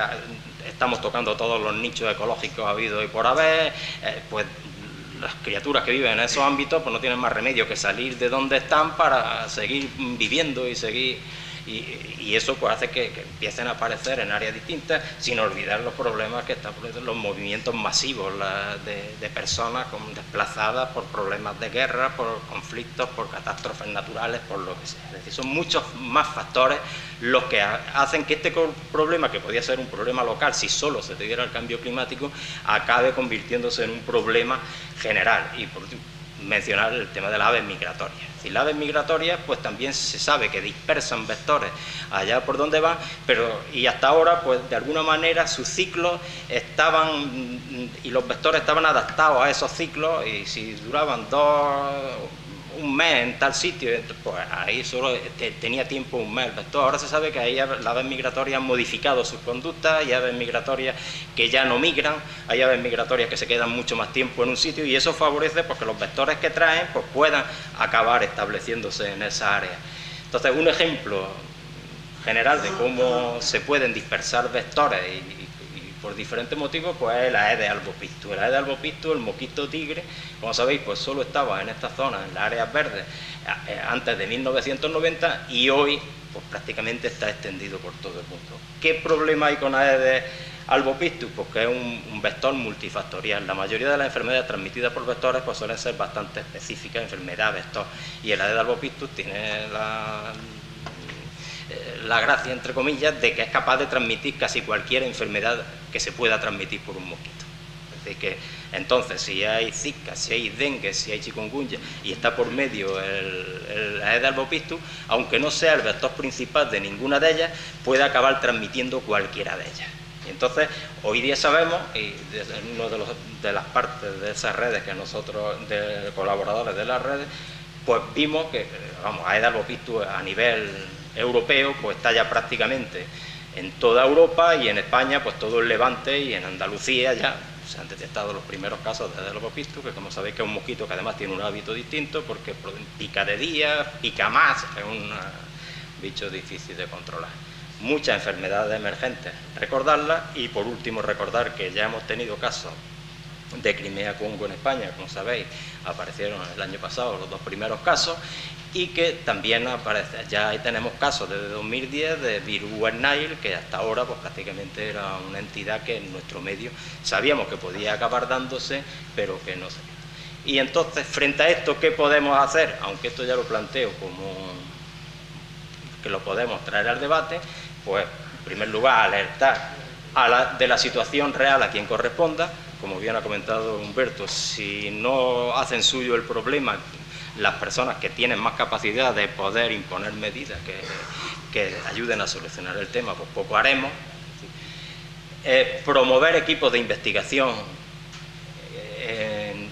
estamos tocando todos los nichos ecológicos habidos y por haber, pues las criaturas que viven en esos ámbitos pues no tienen más remedio que salir de donde están para seguir viviendo y seguir, y eso pues hace que empiecen a aparecer en áreas distintas, sin olvidar los problemas que están los movimientos masivos de personas desplazadas por problemas de guerra, por conflictos, por catástrofes naturales, por lo que sea. Es decir, son muchos más factores los que hacen que este problema, que podía ser un problema local si solo se debiera al cambio climático, acabe convirtiéndose en un problema general. Y por mencionar el tema de las aves migratorias. Si las aves migratorias, pues también se sabe que dispersan vectores allá por donde van, y hasta ahora, pues de alguna manera sus ciclos estaban, y los vectores estaban adaptados a esos ciclos, y si duraban un mes en tal sitio, pues ahí solo tenía tiempo un mes el vector. Ahora se sabe que ahí las aves migratorias han modificado sus conductas, hay aves migratorias que ya no migran, hay aves migratorias que se quedan mucho más tiempo en un sitio, y eso favorece pues que los vectores que traen pues puedan acabar estableciéndose en esa área. Entonces, un ejemplo general de cómo se pueden dispersar vectores y por diferentes motivos, pues es la Aedes albopictus. El Aedes albopictus, el mosquito tigre, como sabéis, pues solo estaba en esta zona, en las áreas verdes, antes de 1990, y hoy pues prácticamente está extendido por todo el mundo. ¿Qué problema hay con Aedes albopictus? Pues que es un vector multifactorial. La mayoría de las enfermedades transmitidas por vectores pues suelen ser bastante específicas, enfermedad vector, y el Aedes albopictus tiene la gracia, entre comillas, de que es capaz de transmitir casi cualquier enfermedad que se pueda transmitir por un mosquito. Es decir, que entonces si hay Zika, si hay dengue, si hay chikungunya y está por medio el Aedes albopictus, aunque no sea el vector principal de ninguna de ellas, puede acabar transmitiendo cualquiera de ellas. Y entonces, hoy día sabemos, y desde una de las partes de esas redes que nosotros, de colaboradores de las redes, pues vimos que, vamos, Aedes albopictus a nivel europeo pues está ya prácticamente en toda Europa, y en España pues todo el Levante, y en Andalucía ya se han detectado los primeros casos de Aedes albopictus, que como sabéis que es un mosquito que además tiene un hábito distinto porque pica de día, pica más, es un bicho difícil de controlar. Muchas enfermedades emergentes, recordarlas, y por último recordar que ya hemos tenido casos de Crimea Congo en España, como sabéis, aparecieron el año pasado los 2 primeros casos, y que también aparece, ya ahí tenemos casos desde 2010 de virus West Nile, que hasta ahora pues prácticamente era una entidad que en nuestro medio sabíamos que podía acabar dándose, pero que no se. Y entonces, frente a esto, ¿qué podemos hacer? Aunque esto ya lo planteo como que lo podemos traer al debate, pues, en primer lugar, alertar de la situación real a quien corresponda. Como bien ha comentado Humberto, si no hacen suyo el problema las personas que tienen más capacidad de poder imponer medidas que ayuden a solucionar el tema, pues poco haremos. Promover equipos de investigación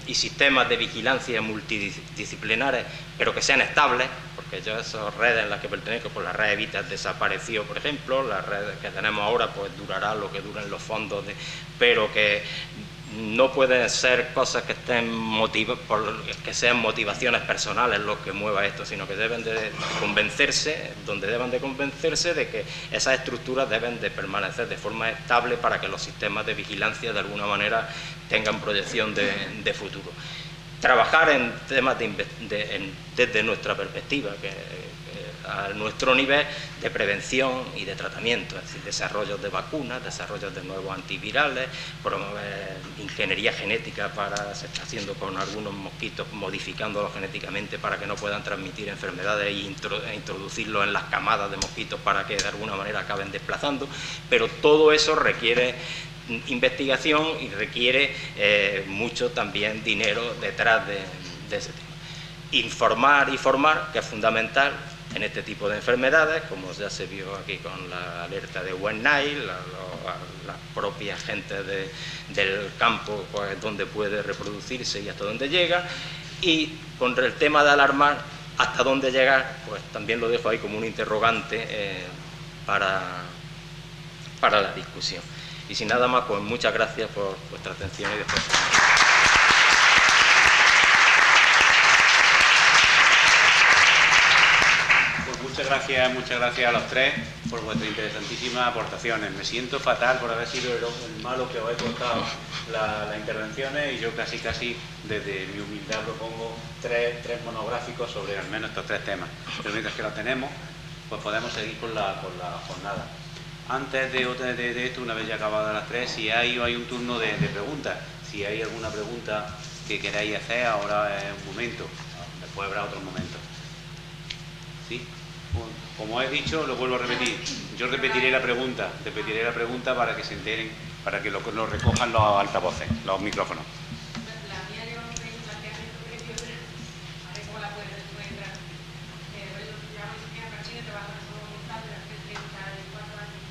y sistemas de vigilancia multidisciplinares, pero que sean estables, porque yo esas redes en las que pertenezco, pues la red Evita desapareció, por ejemplo, las redes que tenemos ahora, pues durará lo que duren los fondos, pero que no pueden ser cosas que estén que sean motivaciones personales los que mueva esto, sino que deben de convencerse, de que esas estructuras deben de permanecer de forma estable para que los sistemas de vigilancia de alguna manera tengan proyección de futuro. Trabajar en temas desde nuestra perspectiva, a nuestro nivel de prevención y de tratamiento, es decir, desarrollos de vacunas, desarrollos de nuevos antivirales, promover ingeniería genética se está haciendo con algunos mosquitos, modificándolos genéticamente para que no puedan transmitir enfermedades e introducirlos en las camadas de mosquitos para que de alguna manera acaben desplazando, pero todo eso requiere investigación y requiere mucho también dinero detrás de ese tema. Informar y formar, que es fundamental en este tipo de enfermedades, como ya se vio aquí con la alerta de West Nile, la propia gente del campo, pues donde puede reproducirse y hasta dónde llega, y con el tema de alarmar, hasta dónde llegar, pues también lo dejo ahí como un interrogante para la discusión. Y sin nada más, pues muchas gracias por vuestra atención y después. Muchas gracias a los tres por vuestras interesantísimas aportaciones. Me siento fatal por haber sido el malo que os he cortado las intervenciones, y yo casi desde mi humildad propongo tres monográficos sobre al menos estos tres temas. Pero mientras que los tenemos, pues podemos seguir con la jornada. Antes de esto, una vez ya acabadas las tres, si hay un turno de preguntas. Si hay alguna pregunta que queráis hacer, ahora es un momento. Después habrá otro momento. ¿Sí? Como he dicho, lo vuelvo a repetir. Yo repetiré la pregunta para que se enteren, para que lo recojan los altavoces, los micrófonos. La mía lleva un planteamiento previo, a ver cómo la puedes entrar. Yo me Martínez, trabajo en el Foro Municipal de hace 34 años.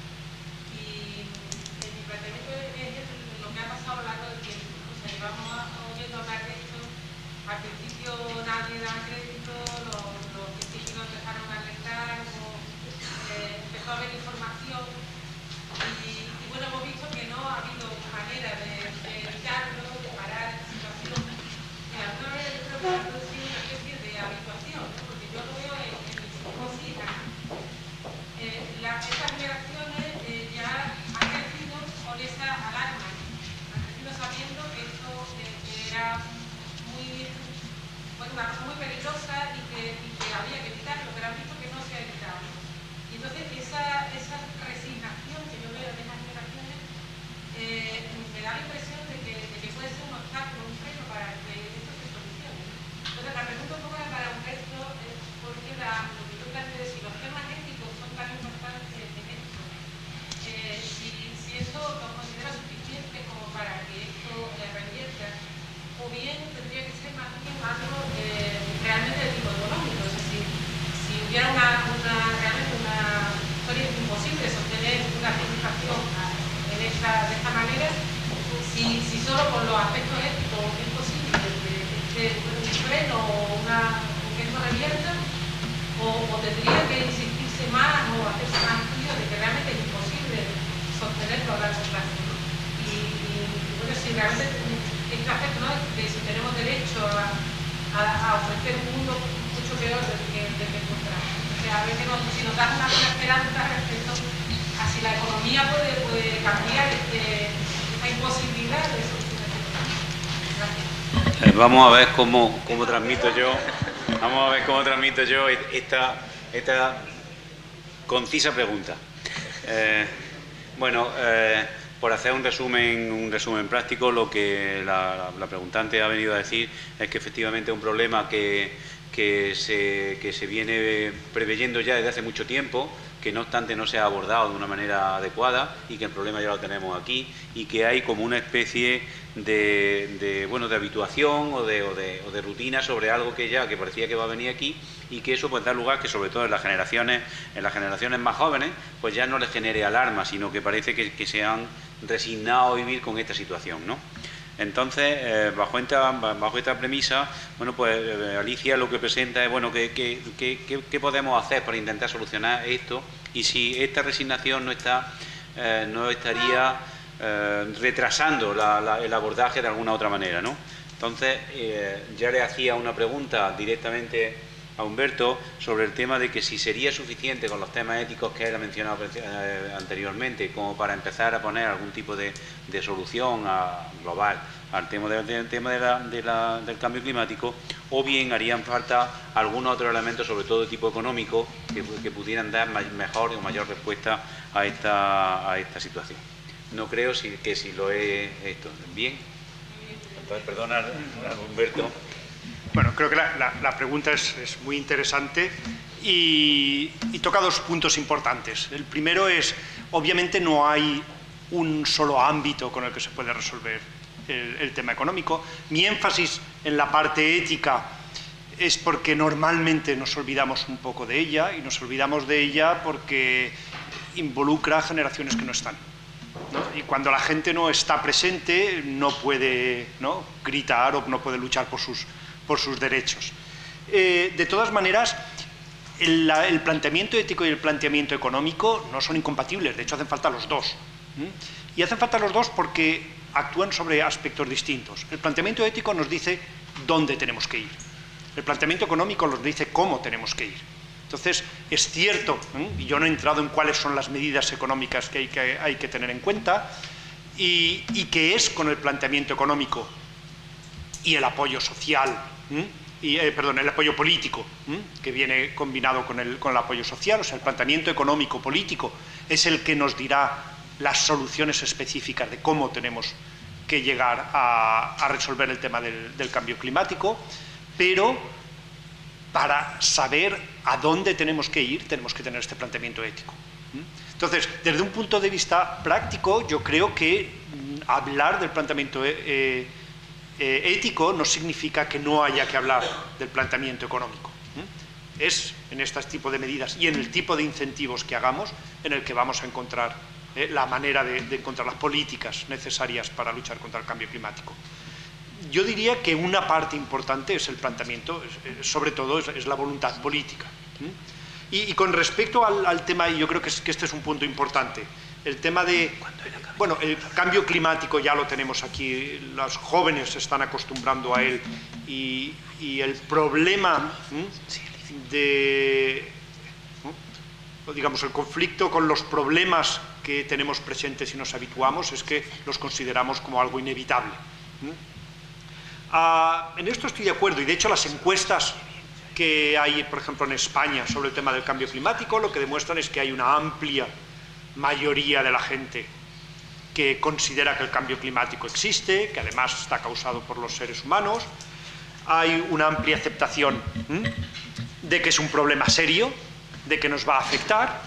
Y mi planteamiento es lo que ha pasado a lo largo del tiempo. O sea, llevamos oyendo hablar de esto. Al principio nadie daba crédito, los científicos empezaron a alertar, empezó a haber información y bueno, hemos visto que no ha habido manera de evitarlo, de parar esta situación. Y alguna vez yo creo que ha producido una especie de habituación, ¿no? Porque yo lo veo en mis hijos y hijas. Estas generaciones ya han crecido con esa alarma, han crecido sabiendo que esto era una cosa muy peligrosa y que había que evitarlo, pero han visto que no se ha evitado. Y entonces esa resignación que yo veo en estas generaciones me da la impresión de que puede ser un obstáculo, un freno para que esto se solucione. Entonces la pregunta un poco para Humberto es por qué lo que tú planteas, si los temas éticos son tan importantes en esto, si eso lo considera suficiente como para que esto revierta, o bien tendría que ser más bien algo realmente de tipo económico. Es decir, si hubiera realmente una historia imposible sostener una participación de esta manera, si solo con los aspectos éticos es posible un freno o que esto revierta, o tendría que insistirse más o hacerse más estudios de que realmente es imposible sostenerlo a largo plazo, ¿no? Y bueno, si realmente este aspecto, ¿no?, de si tenemos derecho a ofrecer un mundo mucho peor del que encontramos. O sea, a ver si nos da una buena esperanza respecto a si la economía puede cambiar esta imposibilidad de solucionar este problema. Gracias. Vamos a ver cómo transmito yo. Vamos a ver cómo transmito yo esta concisa pregunta. Por hacer un resumen práctico, lo que la preguntante ha venido a decir es que efectivamente es un problema que se viene preveyendo ya desde hace mucho tiempo, que no obstante no se ha abordado de una manera adecuada y que el problema ya lo tenemos aquí y que hay como una especie de habituación o de rutina sobre algo que parecía que va a venir aquí y que eso pues da lugar que sobre todo en las generaciones más jóvenes pues ya no les genere alarma, sino que parece que se han resignado a vivir con esta situación, ¿no? Entonces, bajo esta premisa, bueno, pues Alicia lo que presenta es, bueno, ¿qué podemos hacer para intentar solucionar esto? Y si esta resignación no estaría retrasando el abordaje de alguna otra manera, ¿no? Entonces, ya le hacía una pregunta directamente a Humberto sobre el tema de que si sería suficiente con los temas éticos que él ha mencionado anteriormente como para empezar a poner algún tipo de solución global al tema del cambio climático, o bien harían falta algunos otros elementos, sobre todo de tipo económico, que pudieran dar mejor o mayor respuesta a esta situación. No creo que si lo he esto bien. Entonces, perdona, Humberto. Bueno, creo que la pregunta es muy interesante y toca dos puntos importantes. El primero es, obviamente no hay un solo ámbito con el que se puede resolver el tema económico. Mi énfasis en la parte ética es porque normalmente nos olvidamos un poco de ella, y nos olvidamos de ella porque involucra generaciones que no están, ¿no? Y cuando la gente no está presente no puede, ¿no?, gritar o no puede luchar por sus derechos. De todas maneras, el planteamiento ético y el planteamiento económico no son incompatibles, de hecho hacen falta los dos. Y hacen falta los dos porque actúan sobre aspectos distintos. El planteamiento ético nos dice dónde tenemos que ir. El planteamiento económico nos dice cómo tenemos que ir. Entonces, es cierto, y yo no he entrado en cuáles son las medidas económicas que hay que tener en cuenta, y que es con el planteamiento económico y el apoyo social, el apoyo político, que viene combinado con el apoyo social. O sea, el planteamiento económico-político es el que nos dirá las soluciones específicas de cómo tenemos que llegar a resolver el tema del cambio climático, pero para saber a dónde tenemos que ir tenemos que tener este planteamiento ético. Entonces, desde un punto de vista práctico, yo creo que hablar del planteamiento ético no significa que no haya que hablar del planteamiento económico. Es en este tipo de medidas y en el tipo de incentivos que hagamos en el que vamos a encontrar la manera de encontrar las políticas necesarias para luchar contra el cambio climático. Yo diría que una parte importante es el planteamiento, sobre todo es la voluntad política. Y con respecto al tema, y yo creo que este es un punto importante, el tema de, bueno, el cambio climático ya lo tenemos aquí, los jóvenes se están acostumbrando a él, y el problema digamos, el conflicto con los problemas que tenemos presentes y nos habituamos es que los consideramos como algo inevitable. En esto estoy de acuerdo, y de hecho las encuestas que hay, por ejemplo, en España sobre el tema del cambio climático, lo que demuestran es que hay una amplia mayoría de la gente que considera que el cambio climático existe, que además está causado por los seres humanos. Hay una amplia aceptación de que es un problema serio, de que nos va a afectar,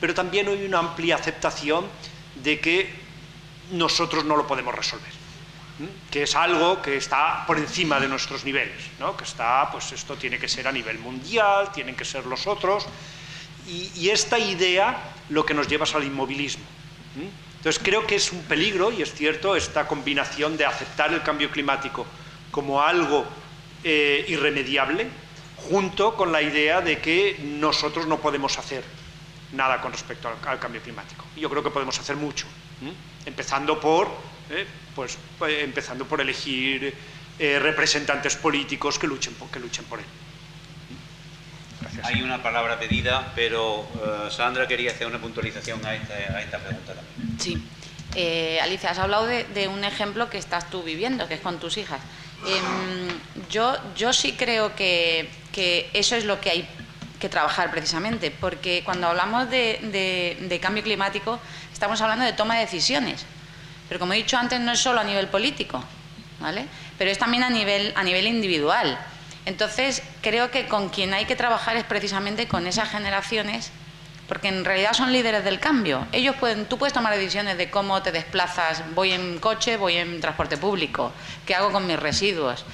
pero también hay una amplia aceptación de que nosotros no lo podemos resolver, que es algo que está por encima de nuestros niveles, ¿no? Que está, pues esto tiene que ser a nivel mundial, tienen que ser los otros, y esta idea lo que nos lleva es al inmovilismo. Entonces creo que es un peligro, y es cierto, esta combinación de aceptar el cambio climático como algo irremediable, junto con la idea de que nosotros no podemos hacer nada con respecto al cambio climático. Yo creo que podemos hacer mucho, empezando por elegir representantes políticos que luchen por él. Gracias. Hay una palabra pedida, pero Sandra quería hacer una puntualización a esta pregunta también. Sí. Alicia, has hablado de un ejemplo que estás tú viviendo, que es con tus hijas. Yo sí creo que eso es lo que hay que trabajar precisamente, porque cuando hablamos de cambio climático estamos hablando de toma de decisiones. Pero como he dicho antes, no es solo a nivel político, ¿vale? Pero es también a nivel individual. Entonces, creo que con quien hay que trabajar es precisamente con esas generaciones, porque en realidad son líderes del cambio. Tú puedes tomar decisiones de cómo te desplazas, voy en coche, voy en transporte público, qué hago con mis residuos.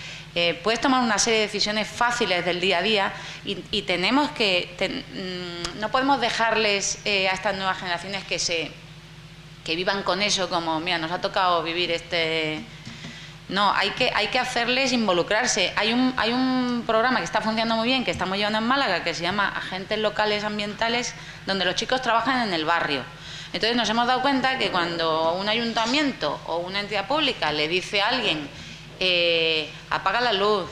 Puedes tomar una serie de decisiones fáciles del día a día y tenemos que... no podemos dejarles a estas nuevas generaciones que vivan con eso como, mira, nos ha tocado vivir este... No, hay que hacerles involucrarse. Hay un programa que está funcionando muy bien, que estamos llevando en Málaga, que se llama Agentes Locales Ambientales, donde los chicos trabajan en el barrio. Entonces nos hemos dado cuenta que cuando un ayuntamiento o una entidad pública le dice a alguien apaga la luz,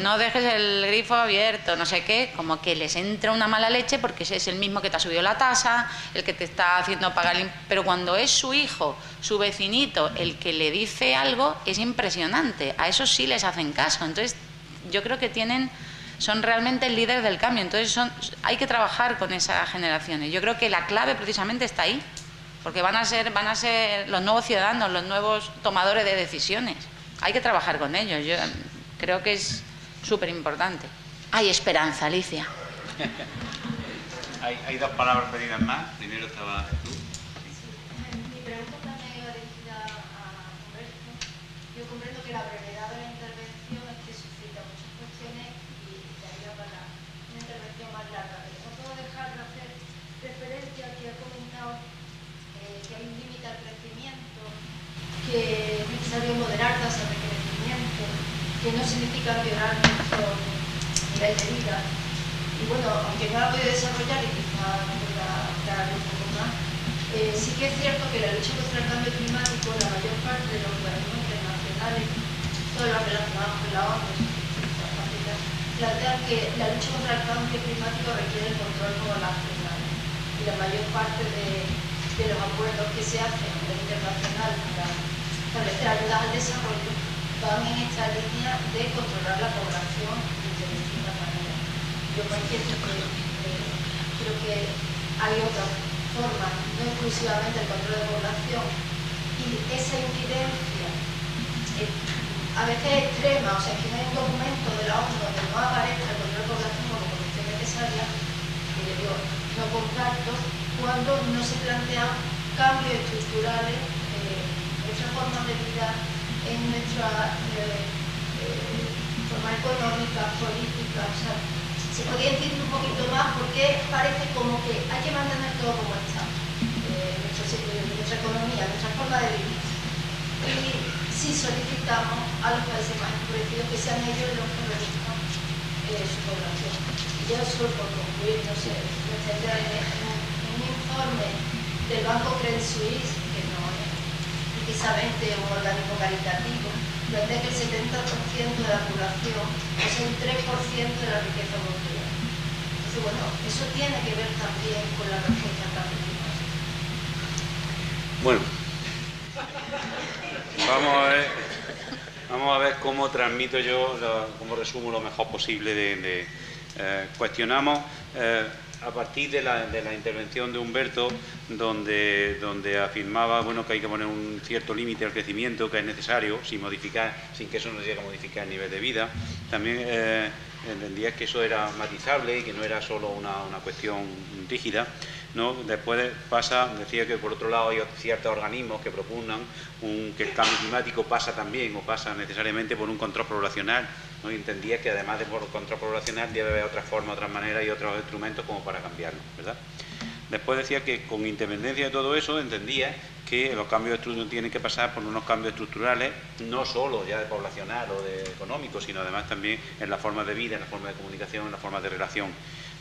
no dejes el grifo abierto, no sé qué, como que les entra una mala leche porque ese es el mismo que te ha subido la tasa, el que te está haciendo pagar... Pero cuando es su hijo, su vecinito, el que le dice algo, es impresionante. A esos sí les hacen caso. Entonces, yo creo que son realmente el líder del cambio. Entonces, hay que trabajar con esas generaciones. Yo creo que la clave precisamente está ahí, porque van a ser los nuevos ciudadanos, los nuevos tomadores de decisiones. Hay que trabajar con ellos. Yo creo que es súper importante. Hay esperanza, Alicia. Hay dos palabras pedidas más. Primero estaba tú. Mi pregunta también iba dirigida a Humberto. Yo comprendo que la brevedad de la intervención es que suscita muchas cuestiones y daría para una intervención más larga. Pero no puedo dejar de hacer referencia a que ha comentado que hay un límite al crecimiento, que es necesario moderar tasas de crecimiento, que no significa violar nuestro nivel de vida. Y bueno, aunque no la he podido desarrollar y quizá no pueda aclararlo un poco más, sí que es cierto que la lucha contra el cambio climático, la mayor parte de los organismos internacionales, todo lo relacionado con la ONU, plantean que la lucha contra el cambio climático requiere el control poblacional. Y la mayor parte de los acuerdos que se hacen a nivel internacional para establecer ayuda al desarrollo van en esta línea de controlar la población de distintas maneras. Yo manifiesto que creo que hay otras formas, no exclusivamente el control de población, y esa incidencia a veces extrema, o sea, que no hay un documento de la ONU donde no aparezca el control de población como condición necesaria, que yo digo, no comparto, cuando no se plantean cambios estructurales en nuestra forma de vida, en nuestra forma económica, política. O sea, se podría incidir un poquito más porque parece como que hay que mantener todo como está, nuestra economía, nuestra forma de vivir. Y si solicitamos a los países más empobrecidos que sean ellos los que reduzcan su población. Y ya solo por concluir, no sé, me centraré en un informe del Banco Credit Suisse, que no es precisamente un organismo caritativo, donde que el 70% de la población es un 3% de la riqueza europea. Entonces, bueno, eso tiene que ver también con la respuesta al cambio climático. Bueno, vamos a ver cómo transmito yo, cómo resumo lo mejor posible cuestionamos a partir de la intervención de Humberto, donde afirmaba que hay que poner un cierto límite al crecimiento, que es necesario, sin que eso nos llegue a modificar el nivel de vida. También entendía que eso era matizable y que no era solo una cuestión rígida, ¿no? Después decía que por otro lado hay ciertos organismos que propugnan que el cambio climático pasa necesariamente por un control poblacional, ¿no? Y entendía que además de por control poblacional debe haber otras formas, otras maneras y otros instrumentos como para cambiarlo, ¿verdad? Después decía que con independencia de todo eso entendía que los cambios tienen que pasar por unos cambios estructurales, no solo ya de poblacional o de económico, sino además también en la forma de vida, en la forma de comunicación, en la forma de relación,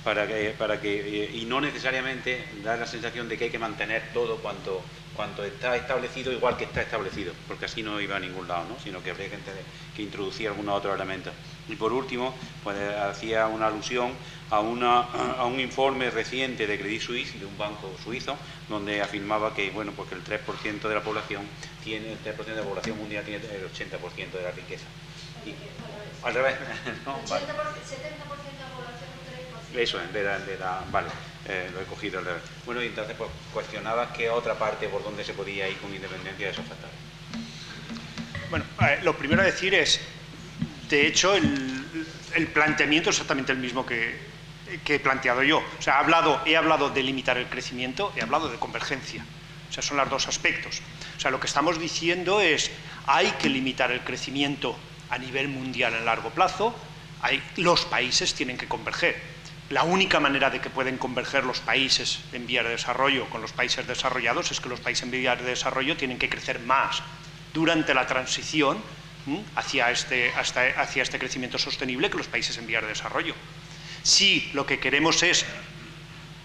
y no necesariamente dar la sensación de que hay que mantener todo cuanto está establecido igual que está establecido, porque así no iba a ningún lado, ¿no? Sino que habría que introducir algunos otros elementos. Y por último, pues hacía una alusión a un informe reciente de Credit Suisse, de un banco suizo, donde afirmaba que, pues que el 3% de la población el 3% de la población mundial tiene el 80% de la riqueza. Y, al revés, ¿no? 70% de la población, 3%. Eso es, vale, lo he cogido. Bueno, y entonces pues cuestionabas qué otra parte por donde se podía ir con independencia de esos factores. Bueno, lo primero a decir es, de hecho, el planteamiento es exactamente el mismo que he planteado yo. O sea, he hablado de limitar el crecimiento, he hablado de convergencia. O sea, son los dos aspectos. O sea, lo que estamos diciendo es, hay que limitar el crecimiento a nivel mundial en largo plazo, los países tienen que converger. La única manera de que pueden converger los países en vías de desarrollo con los países desarrollados es que los países en vías de desarrollo tienen que crecer más durante la transición hacia este crecimiento sostenible que los países en vías de desarrollo. Si lo que queremos es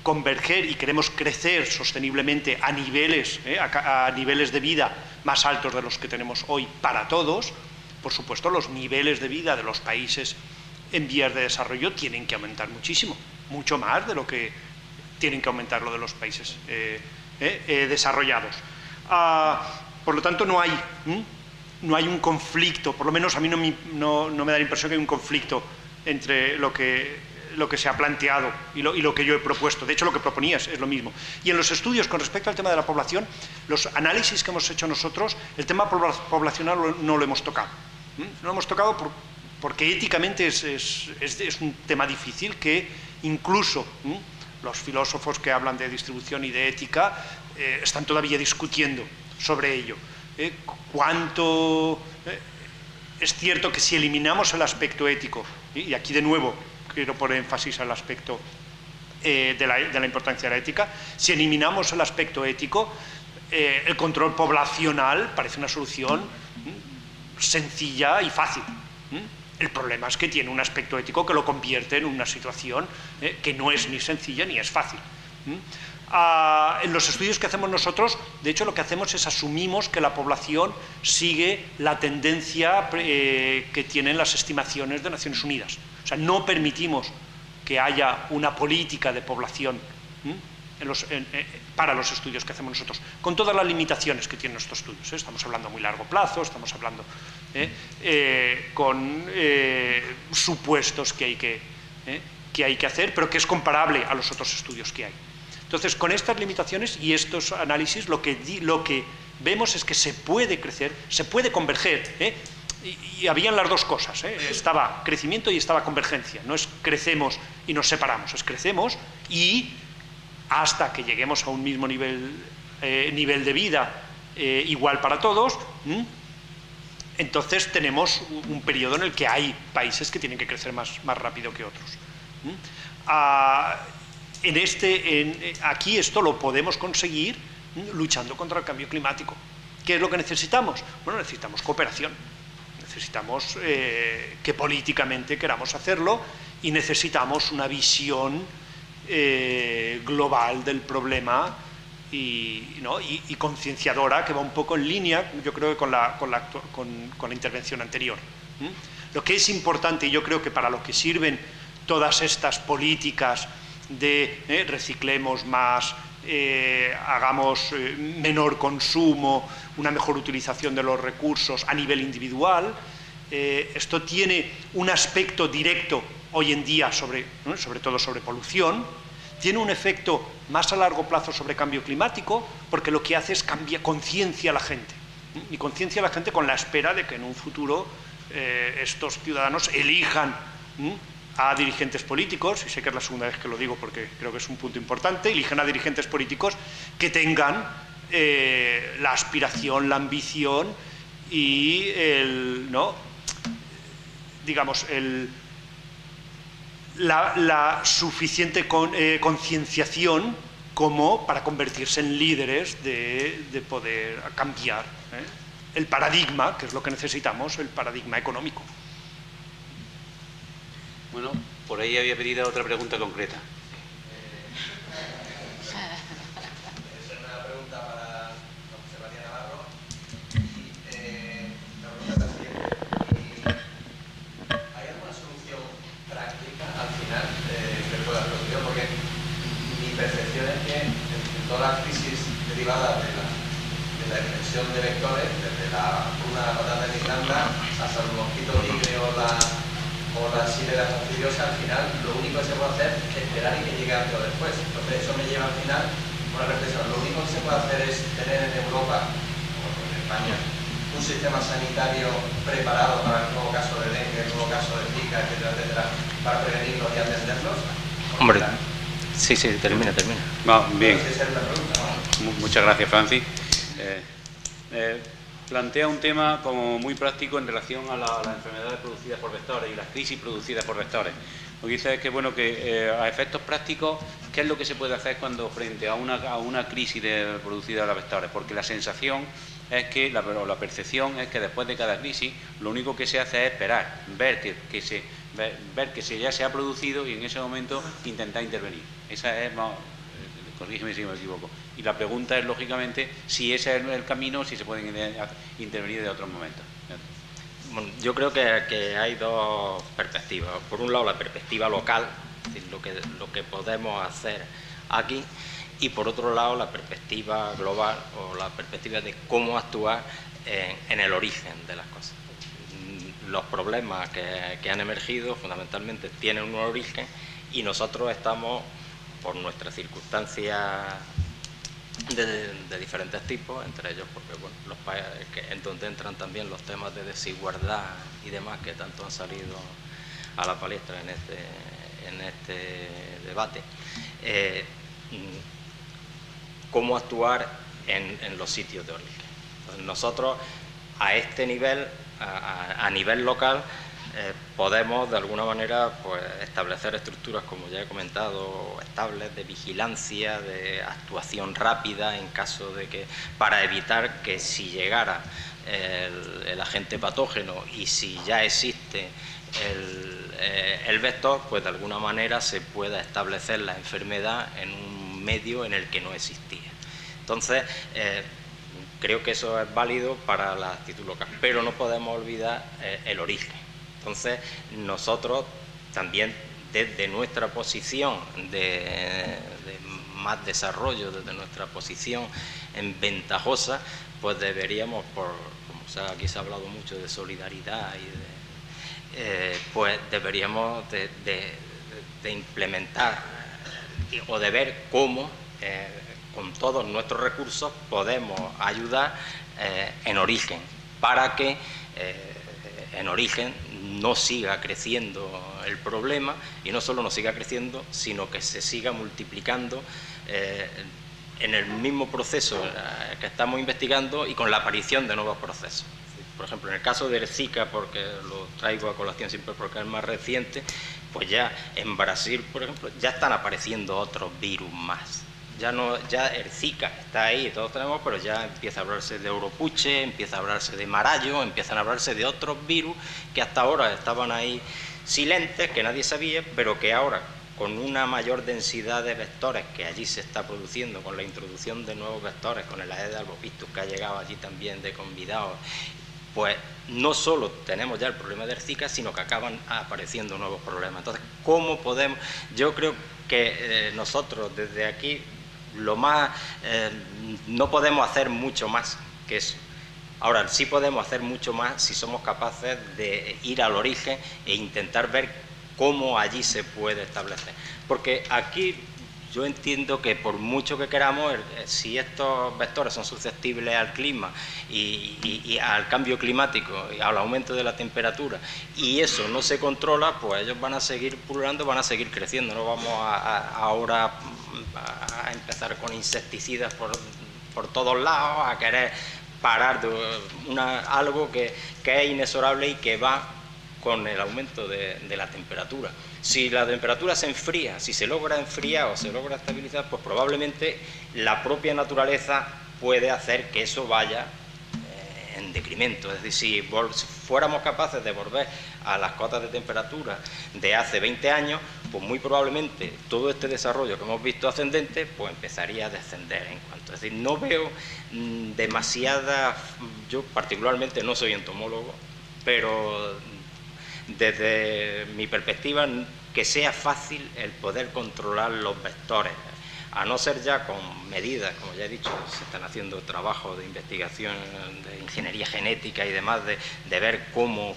converger y queremos crecer sosteniblemente a niveles de vida más altos de los que tenemos hoy para todos, por supuesto los niveles de vida de los países en vías de desarrollo tienen que aumentar muchísimo, mucho más de lo que tienen que aumentar lo de los países desarrollados. Por lo tanto, no hay un conflicto, por lo menos a mí no me da la impresión que hay un conflicto entre lo que se ha planteado y lo que yo he propuesto. De hecho, lo que proponías es lo mismo. Y en los estudios con respecto al tema de la población, los análisis que hemos hecho nosotros, el tema poblacional no lo hemos tocado. No lo hemos tocado porque éticamente es un tema difícil que incluso los filósofos que hablan de distribución y de ética están todavía discutiendo sobre ello. Es cierto que si eliminamos el aspecto ético, y aquí de nuevo quiero poner énfasis al aspecto de la importancia de la ética, si eliminamos el aspecto ético, el control poblacional parece una solución sencilla y fácil. El problema es que tiene un aspecto ético que lo convierte en una situación que no es ni sencilla ni es fácil. En los estudios que hacemos nosotros, de hecho, lo que hacemos es asumimos que la población sigue la tendencia que tienen las estimaciones de Naciones Unidas. O sea, no permitimos que haya una política de población para los estudios que hacemos nosotros, con todas las limitaciones que tienen nuestros estudios. Estamos hablando a muy largo plazo, estamos hablando con supuestos que hay que hacer, pero que es comparable a los otros estudios que hay. Entonces, con estas limitaciones y estos análisis, lo que vemos es que se puede crecer, se puede converger, y habían las dos cosas, estaba crecimiento y estaba convergencia. No es crecemos y nos separamos, es crecemos y hasta que lleguemos a un mismo nivel de vida igual para todos, entonces tenemos un periodo en el que hay países que tienen que crecer más rápido que otros. Aquí esto lo podemos conseguir luchando contra el cambio climático. ¿Qué es lo que necesitamos? Bueno, necesitamos cooperación, necesitamos que políticamente queramos hacerlo y necesitamos una visión global del problema y concienciadora que va un poco en línea, yo creo que con la intervención anterior. Lo que es importante, y yo creo que para lo que sirven todas estas políticas de reciclemos más, hagamos menor consumo, una mejor utilización de los recursos a nivel individual, esto tiene un aspecto directo hoy en día sobre todo sobre polución, tiene un efecto más a largo plazo sobre cambio climático, porque lo que hace es conciencia a la gente, y conciencia a la gente con la espera de que en un futuro estos ciudadanos elijan a dirigentes políticos, y sé que es la segunda vez que lo digo porque creo que es un punto importante, elijan a dirigentes políticos que tengan la aspiración, la ambición y la suficiente concienciación como para convertirse en líderes de poder cambiar el paradigma, que es lo que necesitamos, el paradigma económico. Bueno, por ahí había pedido otra pregunta concreta. Es una pregunta para José María Navarro. La pregunta es la siguiente. ¿Hay alguna solución práctica al final que pueda solucionar? Porque mi percepción es que en toda la crisis derivada de la extensión de vectores, desde la runa de la patata en Irlanda hasta el mosquito tigre o o las síledas fastidiosa, al final lo único que se puede hacer es esperar y que llegue antes o después. Entonces eso me lleva al final a una reflexión. Lo único que se puede hacer es tener en Europa, o en España, un sistema sanitario preparado para el nuevo caso de dengue, el nuevo caso de Zika, etcétera, etcétera, para prevenirlos y atenderlos. Hombre, sí, termina. Bien. Esa es la pregunta, ¿no? Muchas gracias, Francis. Plantea un tema como muy práctico en relación a las enfermedades producidas por vectores y las crisis producidas por vectores. Lo que dice es que, bueno, que a efectos prácticos, ¿qué es lo que se puede hacer cuando frente a una crisis producida por vectores? Porque la sensación es que, la percepción es que después de cada crisis, lo único que se hace es esperar, ver que ya se ha producido y en ese momento intentar intervenir. Esa es, corrígeme si me equivoco. Y la pregunta es, lógicamente, si ese es el camino o si se pueden intervenir de otros momentos. Bueno, yo creo que hay dos perspectivas. Por un lado, la perspectiva local, es decir, lo que podemos hacer aquí, y por otro lado, la perspectiva global o la perspectiva de cómo actuar en el origen de las cosas. Los problemas que han emergido fundamentalmente tienen un origen y nosotros estamos, por nuestras circunstancias de diferentes tipos, entre ellos porque bueno, los países en donde entran también los temas de desigualdad y demás que tanto han salido a la palestra en este debate, cómo actuar en los sitios de origen. Entonces, nosotros a este nivel, a nivel local, podemos de alguna manera pues, establecer estructuras, como ya he comentado, estables, de vigilancia, de actuación rápida en caso de que, para evitar que si llegara el agente patógeno y si ya existe el vector, pues de alguna manera se pueda establecer la enfermedad en un medio en el que no existía. Entonces, creo que eso es válido para la actitud local, pero no podemos olvidar el origen. Entonces, nosotros también desde nuestra posición de más desarrollo, desde nuestra posición ventajosa, pues deberíamos, como aquí se ha hablado mucho de solidaridad pues deberíamos de implementar o de ver cómo con todos nuestros recursos podemos ayudar en origen, para que en origen no siga creciendo el problema, y no solo no siga creciendo, sino que se siga multiplicando en el mismo proceso que estamos investigando y con la aparición de nuevos procesos. Por ejemplo, en el caso del Zika, porque lo traigo a colación siempre porque es más reciente, pues ya en Brasil, por ejemplo, ya están apareciendo otros virus más. Ya el Zika está ahí, todos tenemos, pero ya empieza a hablarse de Oropuche, empieza a hablarse de Marayo, empiezan a hablarse de otros virus que hasta ahora estaban ahí silentes, que nadie sabía, pero que ahora, con una mayor densidad de vectores que allí se está produciendo, con la introducción de nuevos vectores, con el Aedes albopictus que ha llegado allí también de convidados, pues no solo tenemos ya el problema del Zika, sino que acaban apareciendo nuevos problemas. Entonces, ¿cómo podemos? Yo creo que nosotros desde aquí no podemos hacer mucho más que eso. Ahora, sí podemos hacer mucho más si somos capaces de ir al origen e intentar ver cómo allí se puede establecer. Porque aquí yo entiendo que por mucho que queramos, si estos vectores son susceptibles al clima y al cambio climático, y al aumento de la temperatura, y eso no se controla, pues ellos van a seguir pululando, van a seguir creciendo. No vamos ahora a empezar con insecticidas por todos lados, a querer parar algo que es inexorable y que va con el aumento de la temperatura. Si la temperatura se enfría, si se logra enfriar o se logra estabilizar, pues probablemente la propia naturaleza puede hacer que eso vaya en decremento. Es decir, si fuéramos capaces de volver a las cotas de temperatura de hace 20 años, pues muy probablemente todo este desarrollo que hemos visto ascendente, pues empezaría a descender en cuanto. Es decir, no veo demasiada. Yo particularmente no soy entomólogo, pero desde mi perspectiva, que sea fácil el poder controlar los vectores, a no ser ya con medidas, como ya he dicho, se están haciendo trabajos de investigación de ingeniería genética y demás, de ver cómo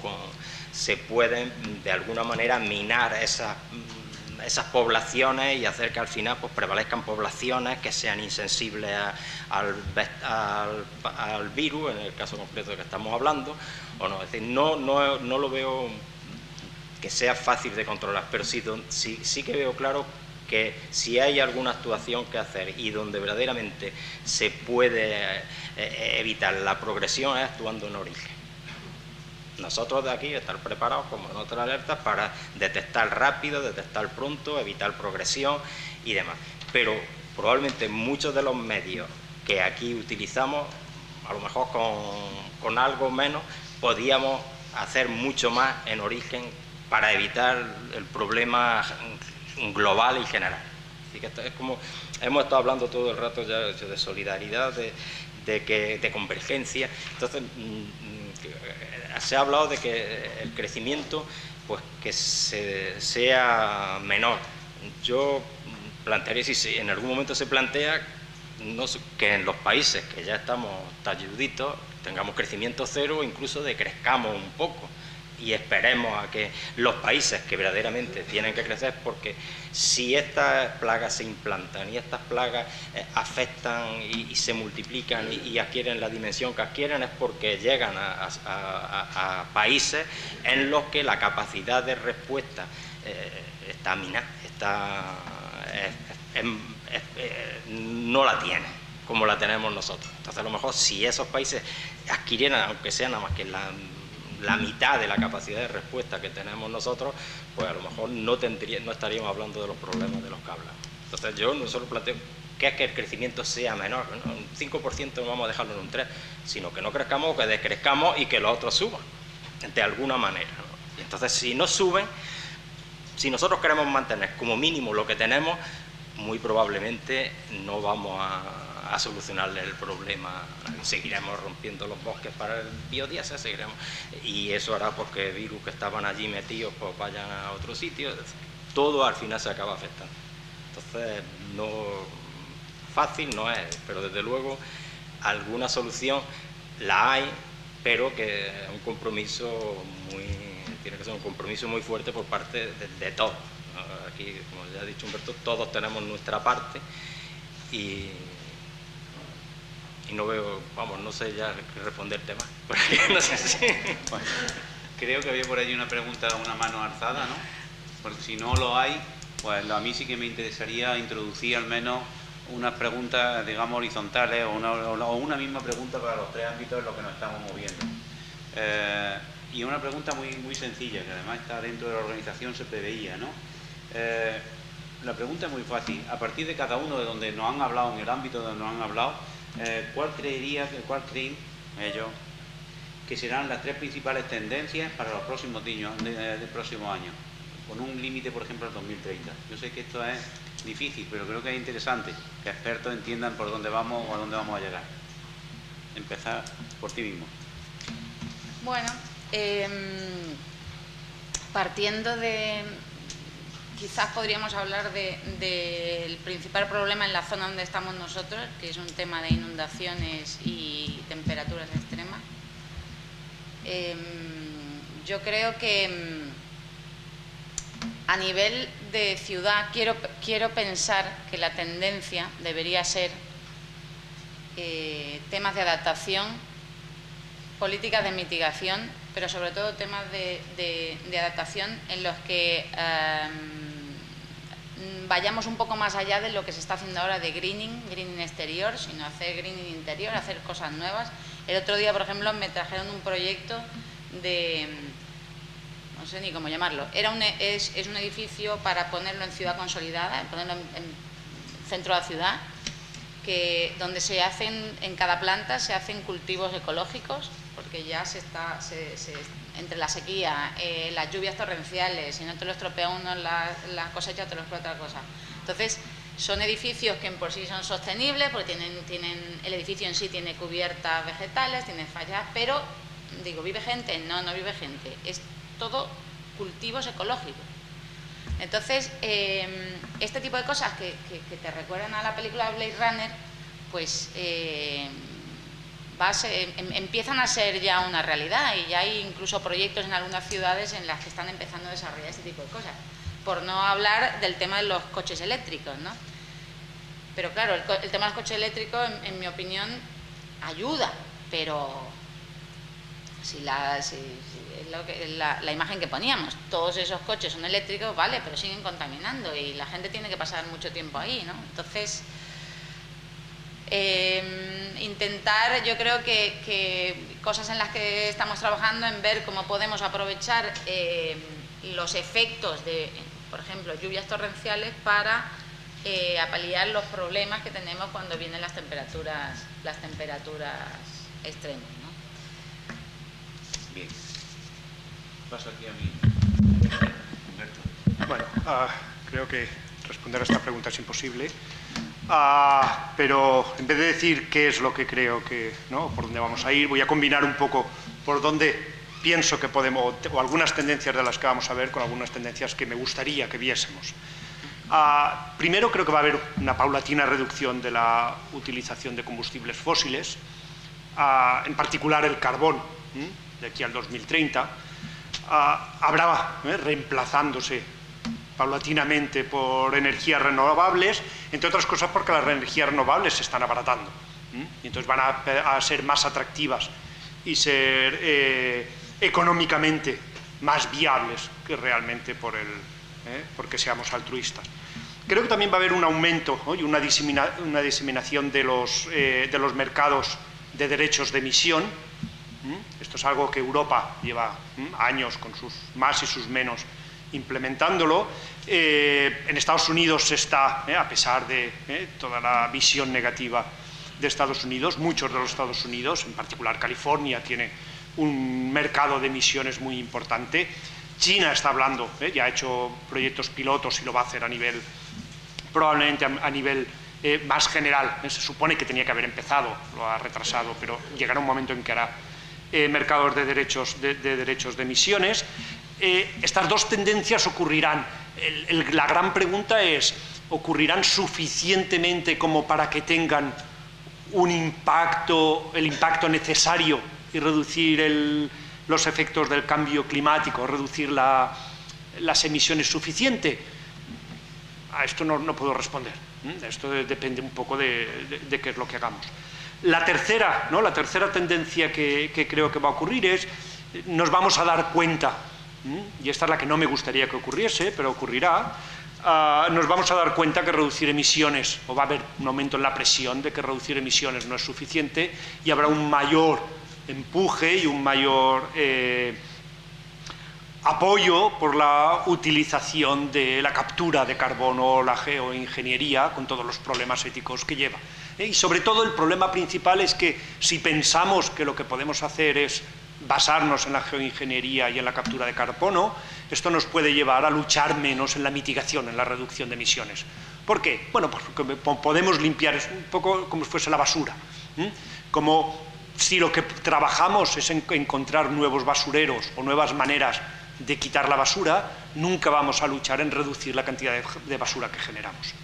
se pueden de alguna manera minar esas poblaciones y hacer que al final pues prevalezcan poblaciones que sean insensibles al virus, en el caso concreto de que estamos hablando, o no. Es decir, no lo veo que sea fácil de controlar, pero sí que veo claro que si hay alguna actuación que hacer y donde verdaderamente se puede evitar la progresión es actuando en origen. Nosotros de aquí estar preparados como en otras alertas para detectar rápido, detectar pronto, evitar progresión y demás. Pero probablemente muchos de los medios que aquí utilizamos, a lo mejor con algo menos, podíamos hacer mucho más en origen para evitar el problema global y general. Así que esto es como hemos estado hablando todo el rato ya de solidaridad, de convergencia. Entonces se ha hablado de que el crecimiento pues que sea menor. Yo plantearía, si en algún momento se plantea, que en los países que ya estamos talluditos tengamos crecimiento cero o incluso decrezcamos un poco. Y esperemos a que los países que verdaderamente tienen que crecer, porque si estas plagas se implantan y estas plagas afectan y se multiplican y adquieren la dimensión que adquieren, es porque llegan a países en los que la capacidad de respuesta está minada, no la tiene como la tenemos nosotros. Entonces a lo mejor si esos países adquirieran, aunque sea nada más que la mitad de la capacidad de respuesta que tenemos nosotros, pues a lo mejor no estaríamos hablando de los problemas de los que hablamos. Entonces yo no solo planteo que es que el crecimiento sea menor, ¿no? Un 5% no vamos a dejarlo en un 3%, sino que no crezcamos o que descrezcamos y que los otros suban, de alguna manera, ¿no? Y entonces si no suben, si nosotros queremos mantener como mínimo lo que tenemos, muy probablemente no vamos a solucionarle el problema, seguiremos rompiendo los bosques para el biodiesel, seguiremos, y eso hará porque virus que estaban allí metidos pues vayan a otro sitio, todo al final se acaba afectando. Entonces, no fácil no es, pero desde luego alguna solución la hay, pero que es un compromiso tiene que ser un compromiso muy fuerte por parte de todos. Aquí, como ya ha dicho Humberto, todos tenemos nuestra parte y no veo, vamos, no sé ya responderte más, porque no sé si... Bueno, creo que había por ahí una pregunta, una mano alzada, ¿no? Porque si no lo hay, pues a mí sí que me interesaría introducir al menos unas preguntas, digamos, horizontales o una misma pregunta para los tres ámbitos en los que nos estamos moviendo. Y una pregunta muy sencilla, que además está dentro de la organización, se preveía, ¿no? La pregunta es muy fácil. A partir de cada uno de donde nos han hablado, en el ámbito donde nos han hablado, ¿cuál creen ellos que serán las tres principales tendencias para los próximos años, con un límite, por ejemplo, al 2030? Yo sé que esto es difícil, pero creo que es interesante que expertos entiendan por dónde vamos o a dónde vamos a llegar. Empezar por ti mismo. Bueno, partiendo de... Quizás podríamos hablar del principal problema en la zona donde estamos nosotros, que es un tema de inundaciones y temperaturas extremas. Yo creo que a nivel de ciudad quiero pensar que la tendencia debería ser temas de adaptación, políticas de mitigación, pero sobre todo temas de adaptación en los que vayamos un poco más allá de lo que se está haciendo ahora de greening exterior, sino hacer greening interior, hacer cosas nuevas. El otro día, por ejemplo, me trajeron un proyecto de, no sé ni cómo llamarlo, es un edificio para ponerlo en ciudad consolidada, ponerlo en centro de la ciudad, donde se hacen, en cada planta se hacen cultivos ecológicos, porque ya entre la sequía, las lluvias torrenciales, si no te lo estropea uno la cosecha, te lo explota otra cosa. Entonces, son edificios que en por sí son sostenibles, porque el edificio en sí tiene cubiertas vegetales, tiene fallas, pero, digo, ¿vive gente? No vive gente, es todo cultivos ecológicos. Entonces, este tipo de cosas que te recuerdan a la película Blade Runner, pues empiezan a ser ya una realidad, y ya hay incluso proyectos en algunas ciudades en las que están empezando a desarrollar este tipo de cosas, por no hablar del tema de los coches eléctricos, ¿no? Pero claro, el tema de los coches eléctricos, en mi opinión, ayuda, pero si la imagen que poníamos, todos esos coches son eléctricos, vale, pero siguen contaminando y la gente tiene que pasar mucho tiempo ahí, ¿no? Entonces, intentar, yo creo que cosas en las que estamos trabajando, en ver cómo podemos aprovechar los efectos de, por ejemplo, lluvias torrenciales para paliar los problemas que tenemos cuando vienen las temperaturas extremas, ¿no? Bien. Paso aquí a mí. Bueno, creo que responder a esta pregunta es imposible, pero en vez de decir qué es lo que creo que, ¿no?, por dónde vamos a ir, voy a combinar un poco por dónde pienso que podemos, o algunas tendencias de las que vamos a ver, con algunas tendencias que me gustaría que viésemos. Primero, creo que va a haber una paulatina reducción de la utilización de combustibles fósiles, en particular el carbón, de aquí al 2030, habrá reemplazándose paulatinamente por energías renovables, entre otras cosas porque las energías renovables se están abaratando, y entonces van a ser más atractivas y ser económicamente más viables que realmente porque seamos altruistas. Creo que también va a haber un aumento, ¿no?, y una diseminación de los mercados de derechos de emisión. Esto es algo que Europa lleva años con sus más y sus menos implementándolo. En Estados Unidos se está, a pesar de toda la visión negativa de Estados Unidos, muchos de los Estados Unidos, en particular California, tiene un mercado de emisiones muy importante. China está hablando, ya ha hecho proyectos pilotos y lo va a hacer probablemente a nivel más general. Se supone que tenía que haber empezado, lo ha retrasado, pero llegará un momento en que hará mercados de derechos de emisiones. Estas dos tendencias ocurrirán. La gran pregunta es, ¿ocurrirán suficientemente como para que tengan el impacto necesario y reducir los efectos del cambio climático, reducir las emisiones suficiente? A esto no puedo responder. Esto depende un poco de qué es lo que hagamos. La tercera tendencia que creo que va a ocurrir es, nos vamos a dar cuenta, y esta es la que no me gustaría que ocurriese, pero ocurrirá, nos vamos a dar cuenta que reducir emisiones, o va a haber un aumento en la presión de que reducir emisiones no es suficiente, y habrá un mayor empuje y un mayor apoyo por la utilización de la captura de carbono o la geoingeniería, con todos los problemas éticos que lleva. Y sobre todo el problema principal es que si pensamos que lo que podemos hacer es basarnos en la geoingeniería y en la captura de carbono, esto nos puede llevar a luchar menos en la mitigación, en la reducción de emisiones. ¿Por qué? Bueno, porque podemos limpiar, es un poco como si fuese la basura. Como si lo que trabajamos es encontrar nuevos basureros o nuevas maneras de quitar la basura, nunca vamos a luchar en reducir la cantidad de basura que generamos.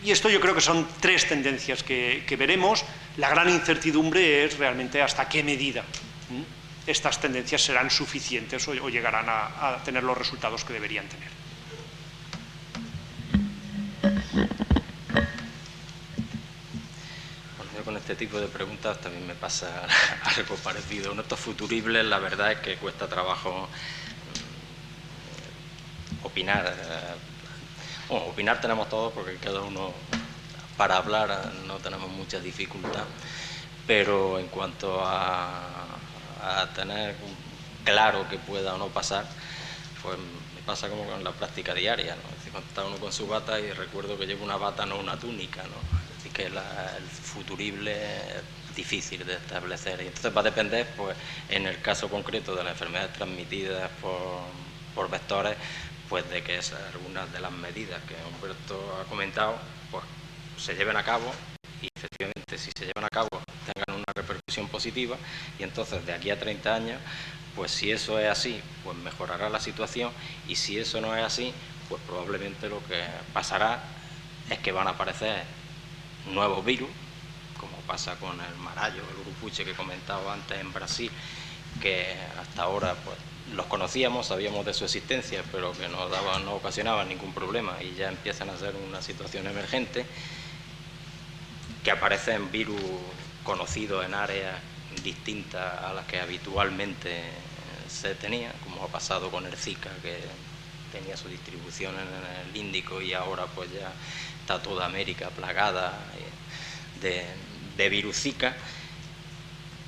Y esto yo creo que son tres tendencias que veremos. La gran incertidumbre es realmente hasta qué medida estas tendencias serán suficientes o llegarán a tener los resultados que deberían tener. Bueno, yo con este tipo de preguntas también me pasa algo parecido. En estos futuribles la verdad es que cuesta trabajo opinar. Bueno, opinar tenemos todos porque cada uno, para hablar no tenemos mucha dificultad, pero en cuanto a tener claro que pueda o no pasar, pues me pasa como con la práctica diaria, ¿no? Es decir, cuando está uno con su bata y recuerdo que llevo una bata, no una túnica, ¿no? Es decir, que el futurible es difícil de establecer y entonces va a depender, pues en el caso concreto de las enfermedades transmitidas por vectores, pues de que algunas de las medidas que Humberto ha comentado pues se lleven a cabo y efectivamente si se llevan a cabo tengan una repercusión positiva y entonces de aquí a 30 años pues si eso es así pues mejorará la situación y si eso no es así pues probablemente lo que pasará es que van a aparecer nuevos virus como pasa con el marallo, el urupuche que comentaba antes en Brasil, que hasta ahora pues los conocíamos, sabíamos de su existencia, pero que no ocasionaban ningún problema, y ya empiezan a ser una situación emergente, que aparecen virus conocidos en áreas distintas a las que habitualmente se tenía, como ha pasado con el Zika, que tenía su distribución en el Índico y ahora pues ya está toda América plagada de virus Zika,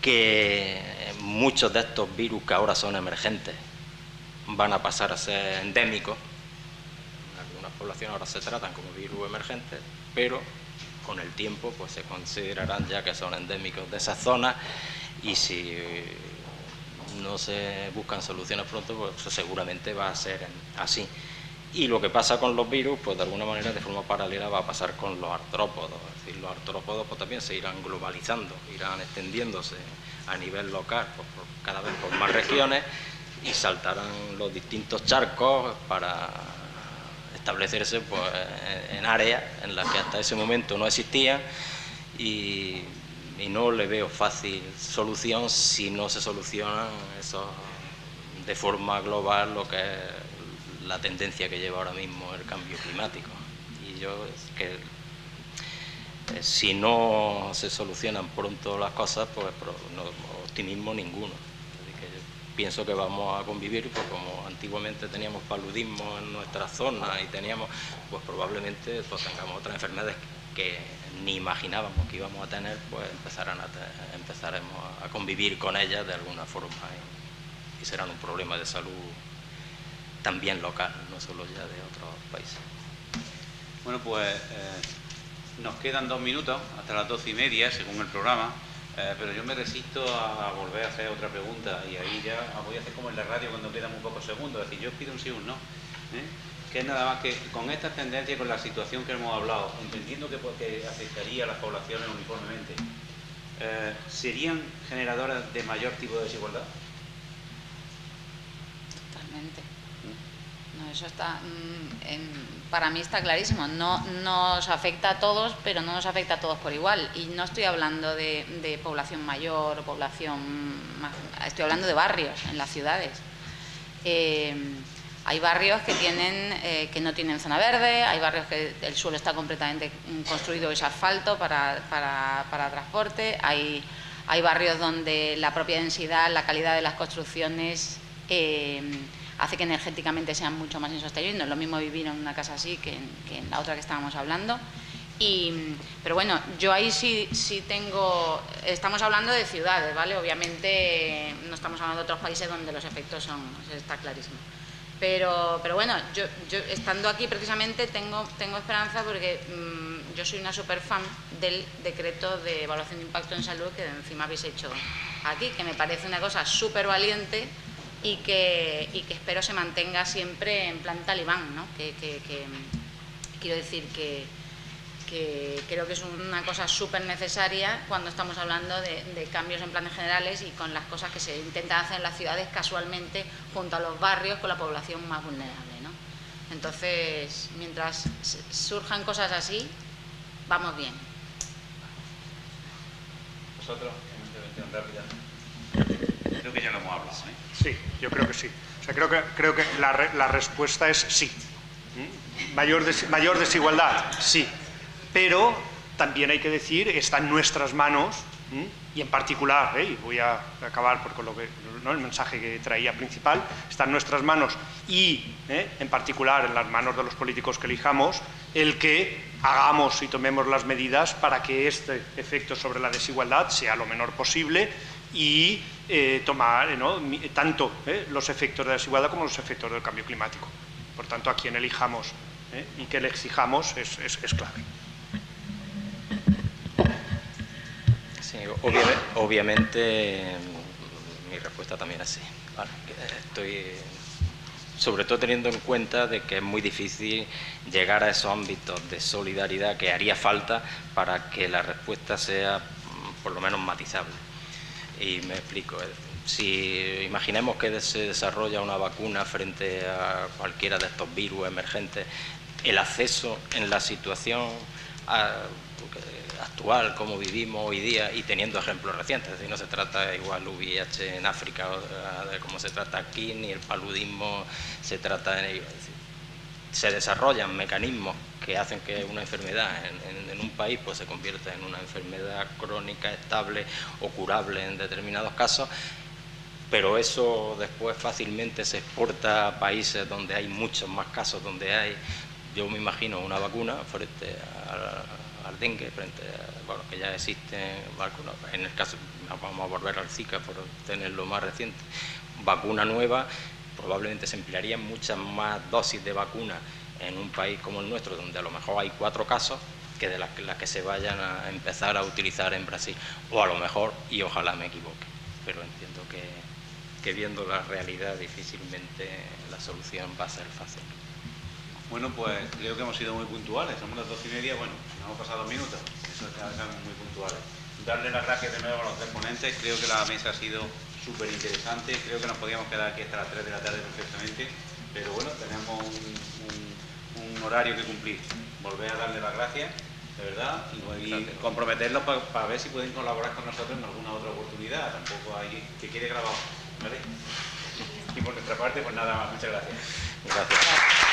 que muchos de estos virus que ahora son emergentes van a pasar a ser endémicos. En algunas poblaciones ahora se tratan como virus emergentes, pero con el tiempo pues se considerarán ya que son endémicos de esas zonas, y si no se buscan soluciones pronto, pues seguramente va a ser así. Y lo que pasa con los virus, pues de alguna manera, de forma paralela, va a pasar con los artrópodos. Es decir, los artrópodos pues también se irán globalizando, irán extendiéndose a nivel local, pues, cada vez por más regiones, y saltarán los distintos charcos para establecerse pues en áreas en las que hasta ese momento no existían, y no le veo fácil solución si no se solucionan eso de forma global, lo que es la tendencia que lleva ahora mismo el cambio climático. Y yo es que si no se solucionan pronto las cosas, pues no optimismo ninguno. Así que yo pienso que vamos a convivir, pues como antiguamente teníamos paludismo en nuestras zonas y teníamos, pues probablemente pues tengamos otras enfermedades que ni imaginábamos que íbamos a tener, pues empezaremos a convivir con ellas de alguna forma, y serán un problema de salud también local, no solo ya de otros países. Bueno, pues nos quedan 2 minutos hasta las 12:30 según el programa, pero yo me resisto a volver a hacer otra pregunta, y ahí ya voy a hacer como en la radio cuando quedan muy pocos segundos, es decir, yo os pido un sí o un no, que es nada más que con estas tendencias, con la situación que hemos hablado, entendiendo que afectaría a las poblaciones uniformemente, ¿serían generadoras de mayor tipo de desigualdad? Totalmente. No, eso está, para mí está clarísimo. No nos afecta a todos, pero no nos afecta a todos por igual. Y no estoy hablando de población mayor o población más, estoy hablando de barrios en las ciudades. Hay barrios que no tienen zona verde, hay barrios que el suelo está completamente construido, es asfalto para transporte, hay barrios donde la propia densidad, la calidad de las construcciones hace que energéticamente sean mucho más insostenibles. No es lo mismo vivir en una casa así que en la otra que estábamos hablando. Pero bueno, yo ahí sí tengo... Estamos hablando de ciudades, ¿vale? Obviamente no estamos hablando de otros países donde los efectos está clarísimo. Pero bueno, yo estando aquí precisamente tengo esperanza, porque yo soy una super fan del decreto de evaluación de impacto en salud que encima habéis hecho aquí, que me parece una cosa súper valiente y que espero se mantenga siempre en plan talibán, ¿no? Quiero decir que creo que es una cosa súper necesaria cuando estamos hablando de cambios en planes generales y con las cosas que se intentan hacer en las ciudades casualmente junto a los barrios con la población más vulnerable, ¿no? Entonces, mientras surjan cosas así, vamos bien. ¿Vosotros? Una intervención rápida. Creo que ya lo hemos hablado, ¿eh? Sí, yo creo que sí. O sea, creo que la respuesta es sí. Mayor desigualdad, sí. Pero también hay que decir, está en nuestras manos, y en particular, y voy a acabar con el mensaje que traía principal, está en nuestras manos y en particular en las manos de los políticos que elijamos, el que hagamos y tomemos las medidas para que este efecto sobre la desigualdad sea lo menor posible, y tomar tanto los efectos de la desigualdad como los efectos del cambio climático. Por tanto, a quien elijamos y que le exijamos es clave. Sí, obviamente mi respuesta también es sí. Vale. Estoy sobre todo teniendo en cuenta de que es muy difícil llegar a esos ámbitos de solidaridad que haría falta para que la respuesta sea por lo menos matizable. Y me explico. Si imaginemos que se desarrolla una vacuna frente a cualquiera de estos virus emergentes, el acceso en la situación actual, como vivimos hoy día, y teniendo ejemplos recientes. Es decir, no se trata igual VIH en África de cómo se trata aquí, ni el paludismo se trata en ello. Es decir, se desarrollan mecanismos que hacen que una enfermedad en un país pues se convierta en una enfermedad crónica, estable o curable en determinados casos, pero eso después fácilmente se exporta a países donde hay muchos más casos, donde hay, yo me imagino, una vacuna frente al dengue, frente a, bueno, que ya existen vacunas, en el caso, vamos a volver al Zika por tenerlo más reciente, vacuna nueva, probablemente se emplearían muchas más dosis de vacuna en un país como el nuestro, donde a lo mejor hay 4 casos, que de las que se vayan a empezar a utilizar en Brasil, o a lo mejor, y ojalá me equivoque, pero entiendo que viendo la realidad difícilmente la solución va a ser fácil. Bueno, pues creo que hemos sido muy puntuales, somos las 12:30, bueno, nos hemos pasado 2 minutos, eso es que somos muy puntuales. Darle las gracias de nuevo a los 3 ponentes, creo que la mesa ha sido súper interesante, creo que nos podíamos quedar aquí hasta las 3 de la tarde perfectamente, pero bueno, tenemos un horario que cumplir. Volver a darle las gracias, de verdad, y comprometerlos para ver si pueden colaborar con nosotros en alguna otra oportunidad. Tampoco hay que quede grabado, ¿vale? Y por nuestra parte, pues nada más, muchas gracias. Gracias.